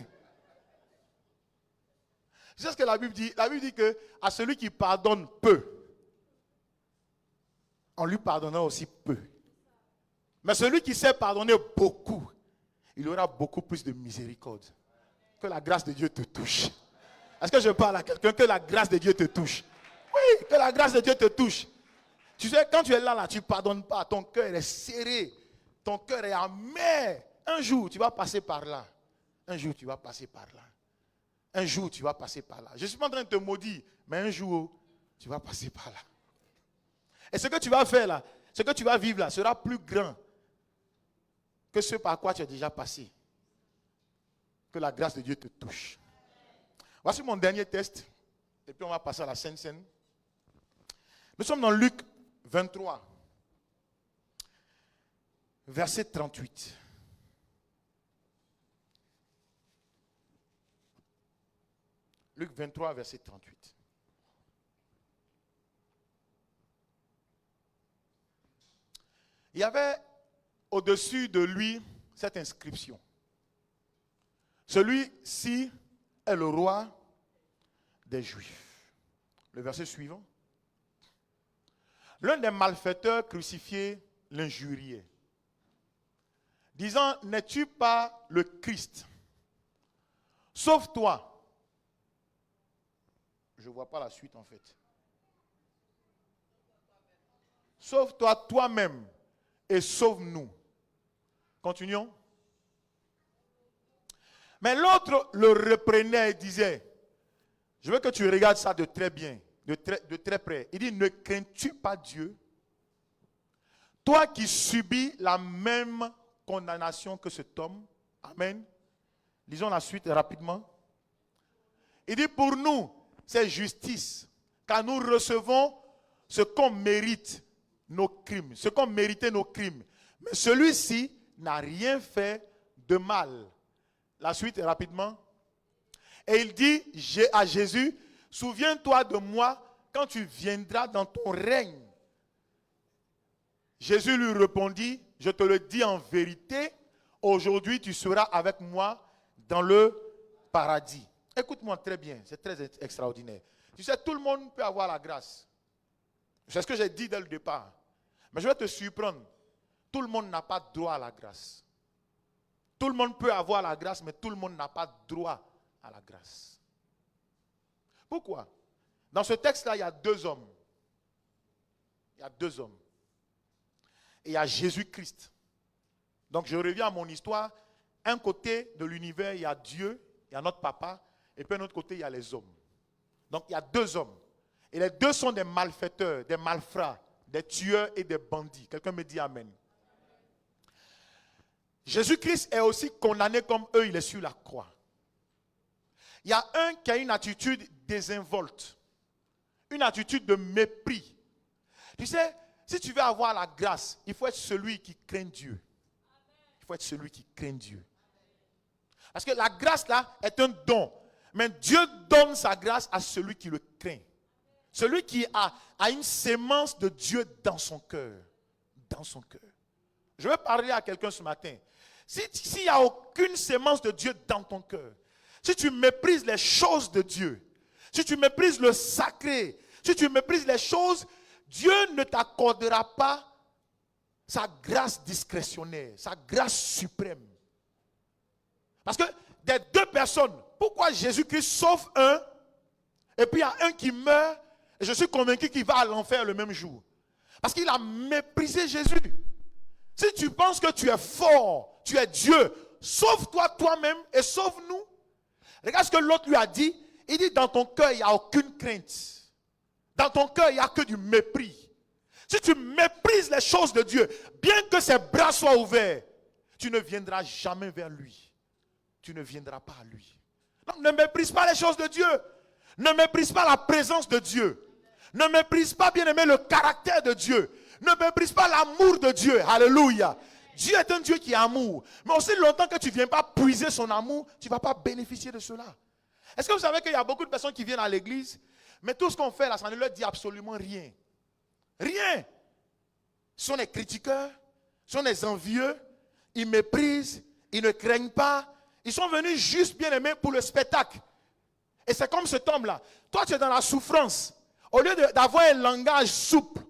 Tu sais ce que la Bible dit? La Bible dit que à celui qui pardonne peu, on lui pardonnera aussi peu. Mais celui qui sait pardonner beaucoup, il aura beaucoup plus de miséricorde. Que la grâce de Dieu te touche. Est-ce que je parle à quelqu'un? Que la grâce de Dieu te touche. Oui, que la grâce de Dieu te touche. Tu sais, quand tu es là, tu ne pardonnes pas. Ton cœur est serré. Ton cœur est amer. Un jour, tu vas passer par là. Un jour, tu vas passer par là. Un jour, tu vas passer par là. Je ne suis pas en train de te maudire, mais un jour, tu vas passer par là. Et ce que tu vas faire là, ce que tu vas vivre là, sera plus grand que ce par quoi tu as déjà passé. Que la grâce de Dieu te touche. Voici mon dernier test. Et puis on va passer à la Sainte Seine. Nous sommes dans Luc 23, verset 38. Luc 23, verset 38. Il y avait au-dessus de lui cette inscription. Celui-ci est le roi des Juifs. Le verset suivant. L'un des malfaiteurs crucifiés l'injuriait, disant, n'es-tu pas le Christ? Sauve-toi. Je ne vois pas la suite en fait. Sauve-toi toi-même et sauve-nous. Continuons. Mais l'autre le reprenait et disait, je veux que tu regardes ça de très bien, de très près. Il dit, ne crains-tu pas Dieu? Toi qui subis la même condamnation que cet homme. Amen. Lisons la suite rapidement. Il dit, pour nous, c'est justice, car nous recevons ce qu'on mérite nos crimes, ce qu'on méritait nos crimes. Mais celui-ci n'a rien fait de mal. La suite rapidement. Et il dit à Jésus, souviens-toi de moi quand tu viendras dans ton règne. Jésus lui répondit, je te le dis en vérité, aujourd'hui tu seras avec moi dans le paradis. Écoute-moi très bien, c'est très extraordinaire. Tu sais, tout le monde peut avoir la grâce. C'est ce que j'ai dit dès le départ. Mais je vais te surprendre. Tout le monde n'a pas droit à la grâce. Tout le monde peut avoir la grâce, mais tout le monde n'a pas droit à la grâce. Pourquoi? Dans ce texte-là, il y a deux hommes. Il y a deux hommes. Et il y a Jésus-Christ. Donc je reviens à mon histoire. Un côté de l'univers, il y a Dieu, il y a notre papa, et puis de l'autre côté, il y a les hommes. Donc il y a deux hommes. Et les deux sont des malfaiteurs, des malfrats, des tueurs et des bandits. Quelqu'un me dit Amen. Jésus-Christ est aussi condamné comme eux, il est sur la croix. Il y a un qui a une attitude désinvolte, une attitude de mépris. Tu sais, si tu veux avoir la grâce, il faut être celui qui craint Dieu. Il faut être celui qui craint Dieu. Parce que la grâce là est un don. Mais Dieu donne sa grâce à celui qui le craint. Celui qui a une sémence de Dieu dans son cœur. Dans son cœur. Je vais parler à quelqu'un ce matin. S'il n'y a aucune sémence de Dieu dans ton cœur, si tu méprises les choses de Dieu, si tu méprises le sacré, si tu méprises les choses, Dieu ne t'accordera pas sa grâce discrétionnaire, sa grâce suprême. Parce que des deux personnes, pourquoi Jésus-Christ sauve un, et puis il y a un qui meurt, et je suis convaincu qu'il va à l'enfer le même jour. Parce qu'il a méprisé Jésus. Si tu penses que tu es fort, tu es Dieu, sauve-toi toi-même et sauve-nous. Regarde ce que l'autre lui a dit. Il dit, dans ton cœur, il n'y a aucune crainte. Dans ton cœur, il n'y a que du mépris. Si tu méprises les choses de Dieu, bien que ses bras soient ouverts, tu ne viendras jamais vers lui. Tu ne viendras pas à lui. Donc ne méprise pas les choses de Dieu. Ne méprise pas la présence de Dieu. Ne méprise pas, bien-aimé, le caractère de Dieu. Ne méprise pas l'amour de Dieu. Alléluia. Dieu est un Dieu qui est amour. Mais aussi longtemps que tu ne viens pas puiser son amour, tu ne vas pas bénéficier de cela. Est-ce que vous savez qu'il y a beaucoup de personnes qui viennent à l'église, mais tout ce qu'on fait là, ça ne leur dit absolument rien. Rien. Ce sont des critiqueurs, ce sont des envieux, ils méprisent, ils ne craignent pas. Ils sont venus juste, bien aimés, pour le spectacle. Et c'est comme cet homme-là. Toi, tu es dans la souffrance. Au lieu d'avoir un langage souple,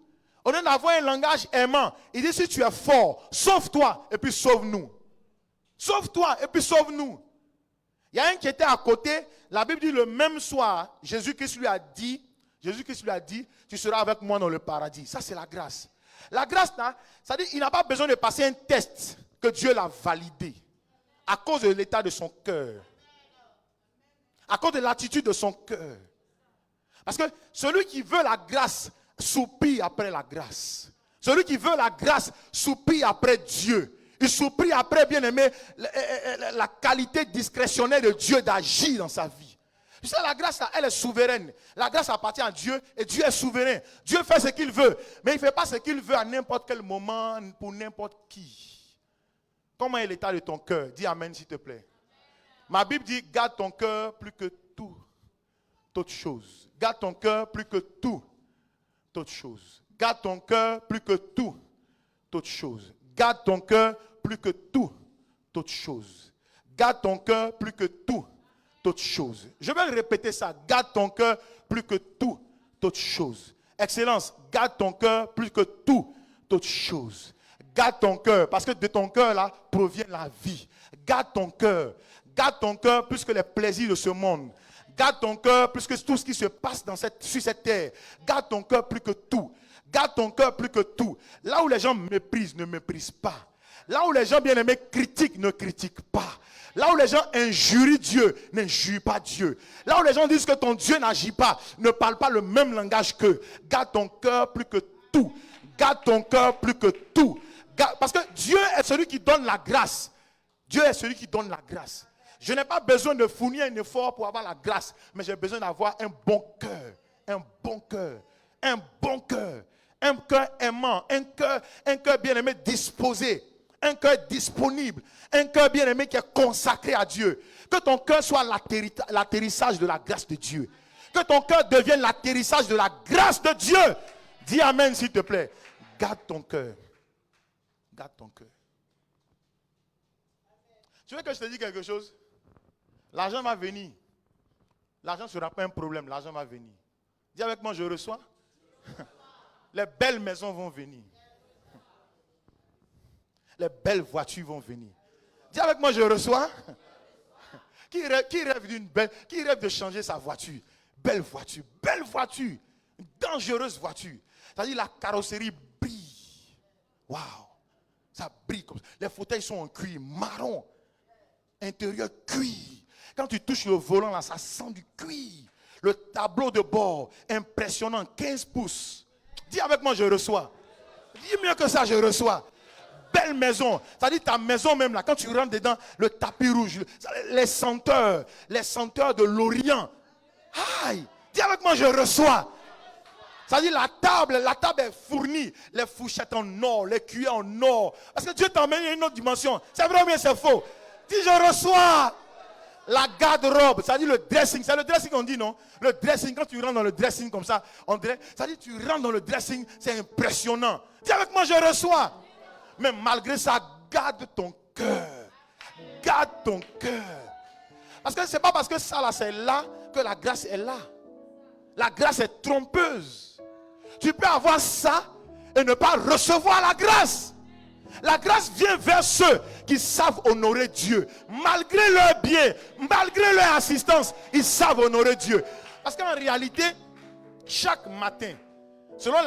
au lieu d'avoir un langage aimant, il dit, si tu es fort, sauve-toi et puis sauve-nous. Sauve-toi et puis sauve-nous. Il y a un qui était à côté. La Bible dit, le même soir, Jésus-Christ lui a dit, tu seras avec moi dans le paradis. Ça, c'est la grâce. La grâce, ça dit, il n'a pas besoin de passer un test que Dieu l'a validé à cause de l'état de son cœur. À cause de l'attitude de son cœur. Parce que celui qui veut la grâce soupire après la grâce. Celui qui veut la grâce soupire après Dieu. Il soupire après, bien aimé, la qualité discrétionnaire de Dieu d'agir dans sa vie. Tu sais, la grâce, elle est souveraine. La grâce appartient à Dieu et Dieu est souverain. Dieu fait ce qu'il veut, mais il ne fait pas ce qu'il veut à n'importe quel moment, pour n'importe qui. Comment est l'état de ton cœur? Dis amen s'il te plaît. Ma Bible dit, garde ton cœur plus que toute chose. Garde ton cœur plus que toute chose. Garde ton cœur plus que toute chose. Garde ton cœur plus que toute chose. Garde ton cœur plus que toute chose. Je vais répéter ça. Garde ton cœur plus que toute chose. Excellence, garde ton cœur plus que toute chose. Garde ton cœur, parce que de ton cœur là provient la vie. Garde ton cœur. Garde ton cœur plus que les plaisirs de ce monde. Garde ton cœur plus que tout ce qui se passe sur cette terre. Garde ton cœur plus que tout. Garde ton cœur plus que tout. Là où les gens méprisent, ne méprisent pas. Là où les gens bien-aimés critiquent, ne critiquent pas. Là où les gens injurient Dieu, n'injurient pas Dieu. Là où les gens disent que ton Dieu n'agit pas, ne parle pas le même langage qu'eux. Garde ton cœur plus que tout. Garde ton cœur plus que tout. Parce que Dieu est celui qui donne la grâce. Dieu est celui qui donne la grâce. Je n'ai pas besoin de fournir un effort pour avoir la grâce, mais j'ai besoin d'avoir un bon cœur. Un bon cœur. Un bon cœur. Un cœur aimant. Un cœur bien-aimé disposé. Un cœur disponible. Un cœur bien-aimé qui est consacré à Dieu. Que ton cœur soit l'atterrissage de la grâce de Dieu. Que ton cœur devienne l'atterrissage de la grâce de Dieu. Dis amen s'il te plaît. Garde ton cœur. Garde ton cœur. Tu veux que je te dise quelque chose? L'argent va venir. L'argent ne sera pas un problème. L'argent va venir. Dis avec moi, je reçois. Les belles maisons vont venir. Les belles voitures vont venir. Dis avec moi, je reçois. Qui rêve d'une belle, qui rêve de changer sa voiture? Belle voiture, une dangereuse voiture. C'est-à-dire la carrosserie brille. Waouh, ça brille comme ça. Les fauteuils sont en cuir marron, intérieur cuir. Quand tu touches le volant là, ça sent du cuir. Le tableau de bord, impressionnant, 15 pouces. Dis avec moi, je reçois. Dis mieux que ça, je reçois. Belle maison, c'est-à-dire ta maison même là, quand tu rentres dedans, le tapis rouge, les senteurs de l'Orient. Aïe, dis avec moi, je reçois. C'est-à-dire la table est fournie, les fourchettes en or, les cuillères en or. Parce que Dieu t'emmène à une autre dimension. C'est vrai ou bien c'est faux? Dis, je reçois. La garde-robe, c'est-à-dire le dressing. C'est le dressing qu'on dit, non? Le dressing, quand tu rentres dans le dressing comme ça, c'est-à-dire tu rentres dans le dressing, c'est impressionnant. Dis avec moi, je reçois. Mais malgré ça, garde ton cœur. Garde ton cœur. Parce que ce n'est pas parce que ça là, c'est là que la grâce est là. La grâce est trompeuse. Tu peux avoir ça et ne pas recevoir la grâce. La grâce vient vers ceux qui savent honorer Dieu. Malgré leur bien, malgré leur assistance, ils savent honorer Dieu. Parce qu'en réalité, chaque matin, selon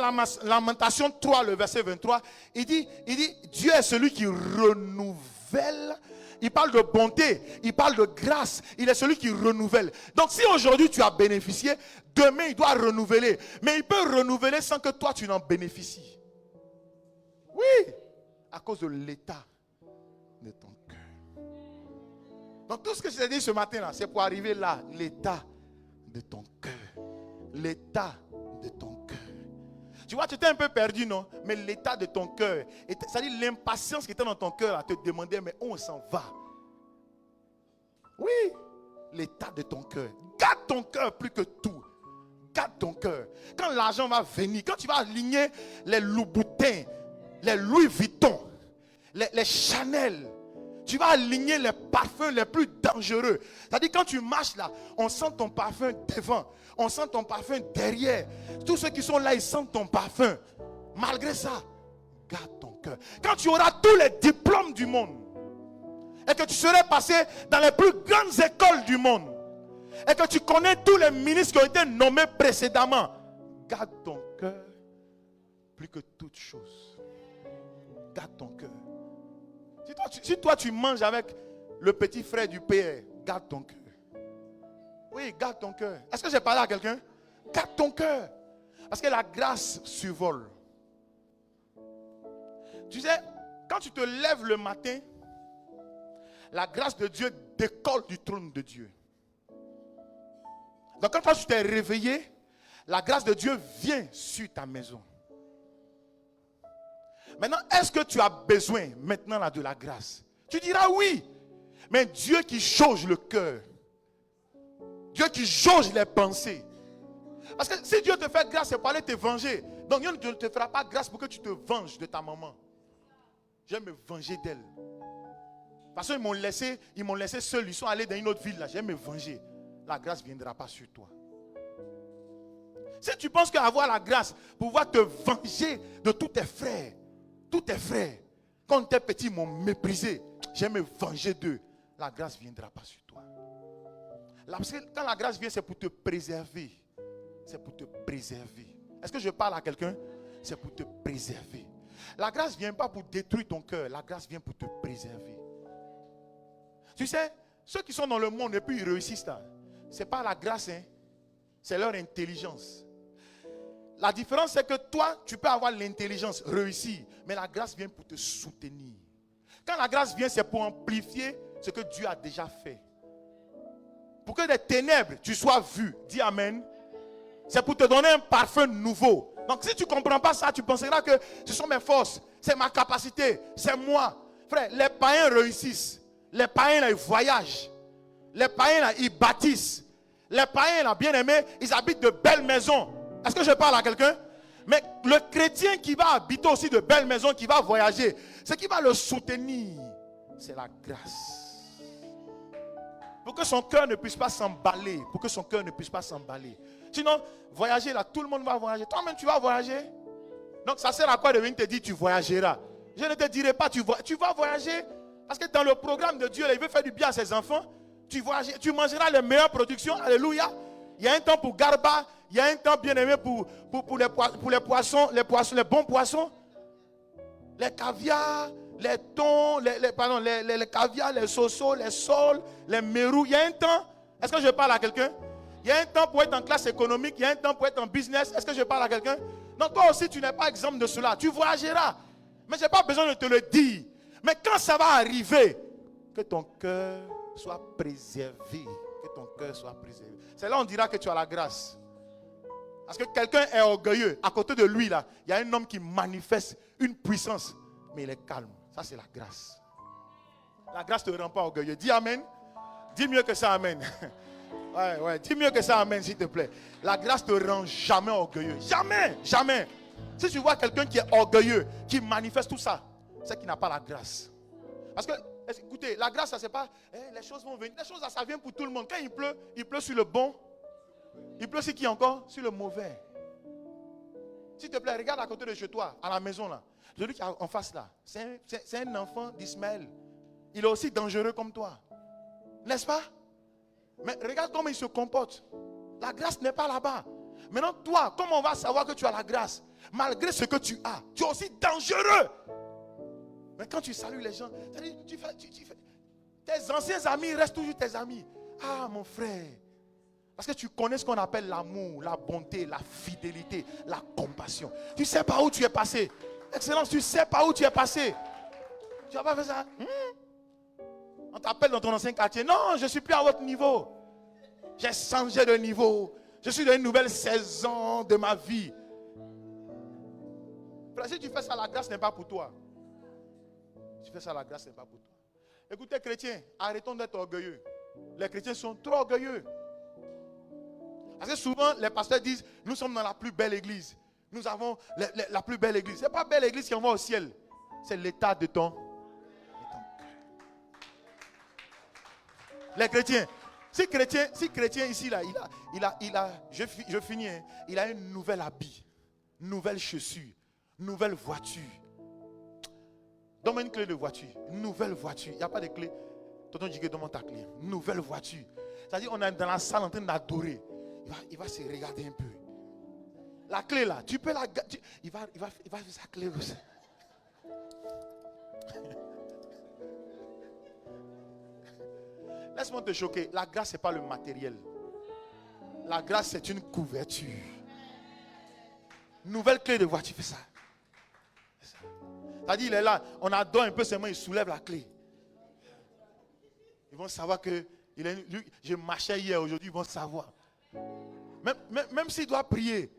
Lamentation 3, le verset 23, il dit, Dieu est celui qui renouvelle. Il parle de bonté, il parle de grâce. Il est celui qui renouvelle. Donc si aujourd'hui tu as bénéficié, demain il doit renouveler. Mais il peut renouveler sans que toi tu n'en bénéficies. Oui, à cause de l'état de ton cœur. Donc tout ce que je t'ai dit ce matin là, c'est pour arriver là, l'état de ton cœur. L'état de ton cœur. Tu vois, tu étais un peu perdu, non? Mais l'état de ton cœur, c'est-à-dire l'impatience qui était dans ton cœur, là, te demandait, mais où on s'en va? Oui, l'état de ton cœur. Garde ton cœur plus que tout. Garde ton cœur. Quand l'argent va venir, quand tu vas aligner les Louboutins, les Louis Vuitton, les Chanel, tu vas aligner les parfums les plus dangereux. C'est-à-dire quand tu marches là, on sent ton parfum devant, on sent ton parfum derrière. Tous ceux qui sont là, ils sentent ton parfum. Malgré ça, garde ton cœur. Quand tu auras tous les diplômes du monde et que tu serais passé dans les plus grandes écoles du monde et que tu connais tous les ministres qui ont été nommés précédemment, garde ton cœur plus que toute chose. Garde ton cœur. Si toi tu manges avec le petit frère du père, garde ton cœur. Oui, garde ton cœur. Est-ce que j'ai parlé à quelqu'un? Garde ton cœur. Parce que la grâce survole. Tu sais, quand tu te lèves le matin, la grâce de Dieu décolle du trône de Dieu. Donc quand tu t'es réveillé, la grâce de Dieu vient sur ta maison. Maintenant, est-ce que tu as besoin maintenant là, de la grâce? Tu diras oui. Mais Dieu qui jauge le cœur. Dieu qui jauge les pensées. Parce que si Dieu te fait grâce, c'est pour aller te venger. Donc Dieu ne te fera pas grâce pour que tu te venges de ta maman. Je vais me venger d'elle. Parce qu'ils m'ont laissé seul. Ils sont allés dans une autre ville là. Je vais me venger. La grâce ne viendra pas sur toi. Si tu penses qu'avoir la grâce, pouvoir te venger de tous tes frères, quand tes petits m'ont méprisé, je vais me venger d'eux. La grâce ne viendra pas sur toi. Parce que quand la grâce vient, c'est pour te préserver. C'est pour te préserver. Est-ce que je parle à quelqu'un? C'est pour te préserver. La grâce ne vient pas pour détruire ton cœur. La grâce vient pour te préserver. Tu sais, ceux qui sont dans le monde et puis ils réussissent là, ce n'est pas la grâce, hein? C'est leur intelligence. La différence, c'est que toi, tu peux avoir l'intelligence, réussir, mais la grâce vient pour te soutenir. Quand la grâce vient, c'est pour amplifier ce que Dieu a déjà fait. Pour que des ténèbres, tu sois vu. Dis Amen. C'est pour te donner un parfum nouveau. Donc si tu ne comprends pas ça, tu penseras que ce sont mes forces, c'est ma capacité, c'est moi. Frère, les païens réussissent. Les païens, là, ils voyagent. Les païens, là, ils bâtissent. Les païens, là, bien aimés, ils habitent de belles maisons. Est-ce que je parle à quelqu'un? Mais le chrétien qui va habiter aussi de belles maisons, qui va voyager, ce qui va le soutenir, c'est la grâce. Pour que son cœur ne puisse pas s'emballer. Pour que son cœur ne puisse pas s'emballer. Sinon, voyager là, tout le monde va voyager. Toi-même, tu vas voyager. Donc, ça sert à quoi de venir te dire tu voyageras? Je ne te dirai pas tu vas voyager. Parce que dans le programme de Dieu, là, il veut faire du bien à ses enfants. Tu mangeras les meilleures productions. Alléluia. Il y a un temps pour Garba. Il y a un temps bien aimé pour les poissons, les bons poissons. Les caviars, les thons, les caviars, les sosos, les sols, les mérous. Il y a un temps. Est-ce que je parle à quelqu'un? Il y a un temps pour être en classe économique. Il y a un temps pour être en business. Est-ce que je parle à quelqu'un? Non, toi aussi, tu n'es pas exemple de cela. Tu voyageras. Mais je n'ai pas besoin de te le dire. Mais quand ça va arriver, que ton cœur soit préservé. Que ton cœur soit préservé. C'est là on dira que tu as la grâce. Parce que quelqu'un est orgueilleux. À côté de lui, là, il y a un homme qui manifeste une puissance. Mais il est calme. Ça, c'est la grâce. La grâce ne te rend pas orgueilleux. Dis Amen. Dis mieux que ça, Amen. Ouais. Dis mieux que ça, Amen, s'il te plaît. La grâce ne te rend jamais orgueilleux. Jamais, jamais. Si tu vois quelqu'un qui est orgueilleux, qui manifeste tout ça, c'est qu'il n'a pas la grâce. Parce que, écoutez, la grâce, ça c'est pas, les choses vont venir. Les choses, ça vient pour tout le monde. Quand il pleut sur le bon. Il pleut sur qui encore? Sur le mauvais. S'il te plaît, regarde à côté de chez toi, à la maison là. Celui qui est en face là, c'est un enfant d'Ismaël. Il est aussi dangereux comme toi. N'est-ce pas? Mais regarde comment il se comporte. La grâce n'est pas là-bas. Maintenant, toi, comment on va savoir que tu as la grâce? Malgré ce que tu as, tu es aussi dangereux. Mais quand tu salues les gens, tu fais, tes anciens amis restent toujours tes amis. Ah, mon frère. Parce que tu connais ce qu'on appelle l'amour, la bonté, la fidélité, la compassion. Tu ne sais pas où tu es passé. Excellence, tu ne sais pas où tu es passé. Tu n'as pas fait ça. t'appelle dans ton ancien quartier. Non, je ne suis plus à votre niveau. J'ai changé de niveau. Je suis dans une nouvelle saison de ma vie. Frère, si tu fais ça, la grâce n'est pas pour toi. Si tu fais ça, la grâce n'est pas pour toi. Écoutez, chrétiens, arrêtons d'être orgueilleux. Les chrétiens sont trop orgueilleux. Parce que souvent, les pasteurs disent, nous sommes dans la plus belle église. Nous avons la plus belle église. Ce n'est pas belle église qui envoie au ciel. C'est l'état de ton cœur. Les chrétiens. Si chrétien ici, là, je finis, hein, il a une nouvelle habit, nouvelle chaussure, nouvelle voiture. Donne-moi une clé de voiture, une nouvelle voiture. Il n'y a pas de clé. Tonton Djigé, donne-moi ta clé. Nouvelle voiture. C'est-à-dire, on est dans la salle en train d'adorer. Il va se regarder un peu. La clé là, tu peux la... Il va faire sa clé aussi. Laisse-moi te choquer. La grâce, ce n'est pas le matériel. La grâce, c'est une couverture. Nouvelle clé de voiture, fais ça. C'est-à-dire, il est là. On adore un peu ses mains, il soulève la clé. Ils vont savoir que je marchais hier, aujourd'hui, ils vont savoir. Même s'il doit prier.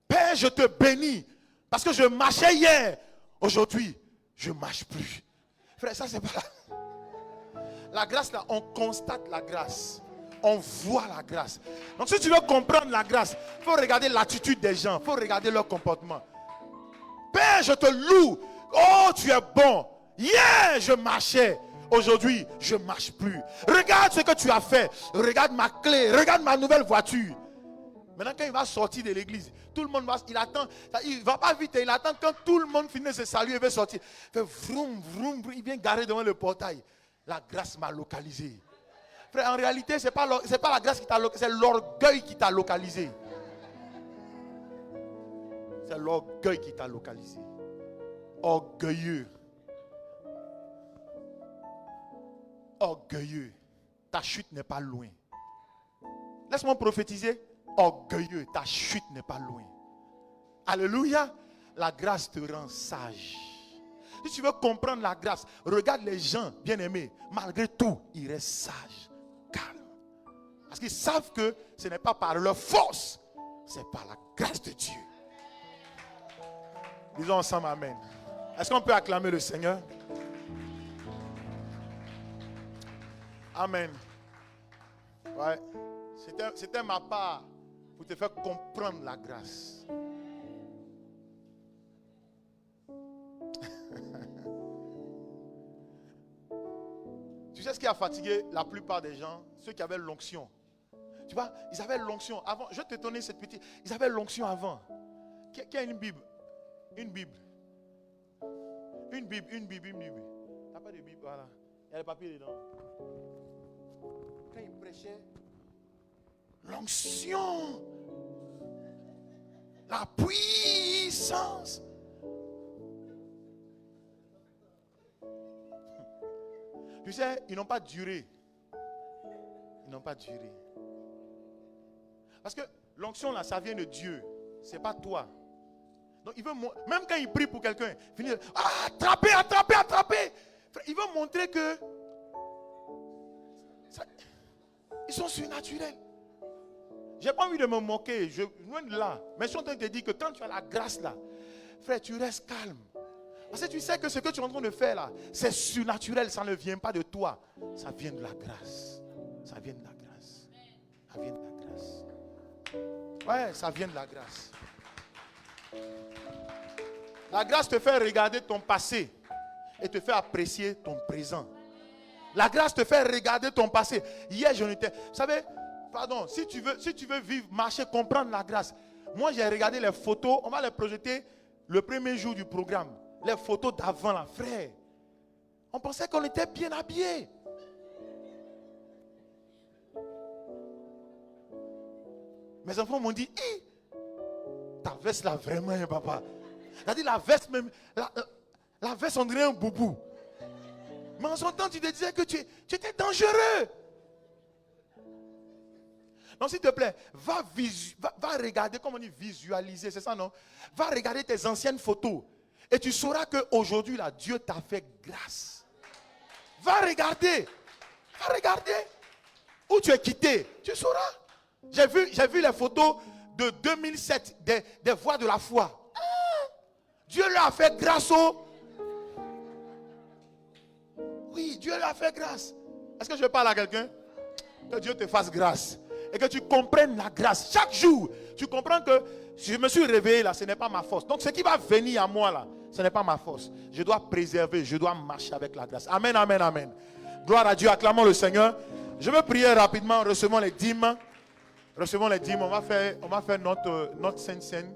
Père, je te bénis. Parce que je marchais hier. Aujourd'hui, je ne marche plus. Frère, ça, c'est pas là. La grâce, là, on constate la grâce. On voit la grâce. Donc, si tu veux comprendre la grâce, il faut regarder l'attitude des gens. Il faut regarder leur comportement. Père, je te loue. Oh, tu es bon. Hier, je marchais. Aujourd'hui, je ne marche plus. Regarde ce que tu as fait. Regarde ma clé. Regarde ma nouvelle voiture. Maintenant, quand il va sortir de l'église, tout le monde va, il attend. Il ne va pas vite. Il attend quand tout le monde finit de saluer, il va sortir. Il fait vroom, vroom, vroom, il vient garer devant le portail. La grâce m'a localisé. Frère, en réalité, ce n'est pas la grâce qui t'a localisé, c'est l'orgueil qui t'a localisé. C'est l'orgueil qui t'a localisé. Orgueilleux. Orgueilleux. Ta chute n'est pas loin. Laisse-moi prophétiser. Orgueilleux, ta chute n'est pas loin. Alléluia. La grâce te rend sage. Si tu veux comprendre la grâce, regarde les gens bien-aimés. Malgré tout, ils restent sages, calmes. Parce qu'ils savent que ce n'est pas par leur force, c'est par la grâce de Dieu. Disons ensemble Amen. Est-ce qu'on peut acclamer le Seigneur? Amen. Ouais. C'était ma part pour te faire comprendre la grâce. Tu sais ce qui a fatigué la plupart des gens? Ceux qui avaient l'onction. Tu vois, ils avaient l'onction avant. Je vais te donner cette petite. Ils avaient l'onction avant. Qui a une Bible? Une Bible. Une Bible. Il n'y a pas de Bible, voilà. Il y a le papier dedans. Quand ils prêchaient, l'onction, la puissance. Tu sais, ils n'ont pas duré. Ils n'ont pas duré. Parce que l'onction là, ça vient de Dieu. Ce n'est pas toi. Donc il veut, même quand il prie pour quelqu'un, finir, attrapez. Il veut montrer que ils sont surnaturels. J'ai pas envie de me moquer, loin de là. Mais je suis en train de te dire que quand tu as la grâce là, frère, tu restes calme. Parce que tu sais que ce que tu es en train de faire là, c'est surnaturel, ça ne vient pas de toi. Ça vient de la grâce. Ça vient de la grâce. Ça vient de la grâce. Ouais, ça vient de la grâce. La grâce te fait regarder ton passé et te fait apprécier ton présent. La grâce te fait regarder ton passé. Hier, je n'étais... Vous savez, pardon, si tu veux vivre, marcher, comprendre la grâce. Moi, j'ai regardé les photos, on va les projeter le premier jour du programme. Les photos d'avant, là, frère. On pensait qu'on était bien habillés. Mes enfants m'ont dit, ta veste là, vraiment, papa. C'est-à-dire la veste même, la veste on dirait un boubou. Mais en son temps, tu te disais que tu étais dangereux. Donc s'il te plaît, va regarder, comme on dit, visualiser, c'est ça non? Va regarder tes anciennes photos. Et tu sauras qu'aujourd'hui, là, Dieu t'a fait grâce. Va regarder. Va regarder où tu es quitté. Tu sauras. J'ai vu les photos de 2007 des voix de la foi. Dieu leur a fait grâce Oui, Dieu leur a fait grâce. Est-ce que je parle à quelqu'un? Que Dieu te fasse grâce. Et que tu comprennes la grâce. Chaque jour, tu comprends que je me suis réveillé là, ce n'est pas ma force. Donc ce qui va venir à moi là, ce n'est pas ma force. Je dois préserver, je dois marcher avec la grâce. Amen, amen, amen. Gloire à Dieu, acclamons le Seigneur. Je veux prier rapidement, recevons les dîmes. Recevons les dîmes, on va faire notre Sainte Seine.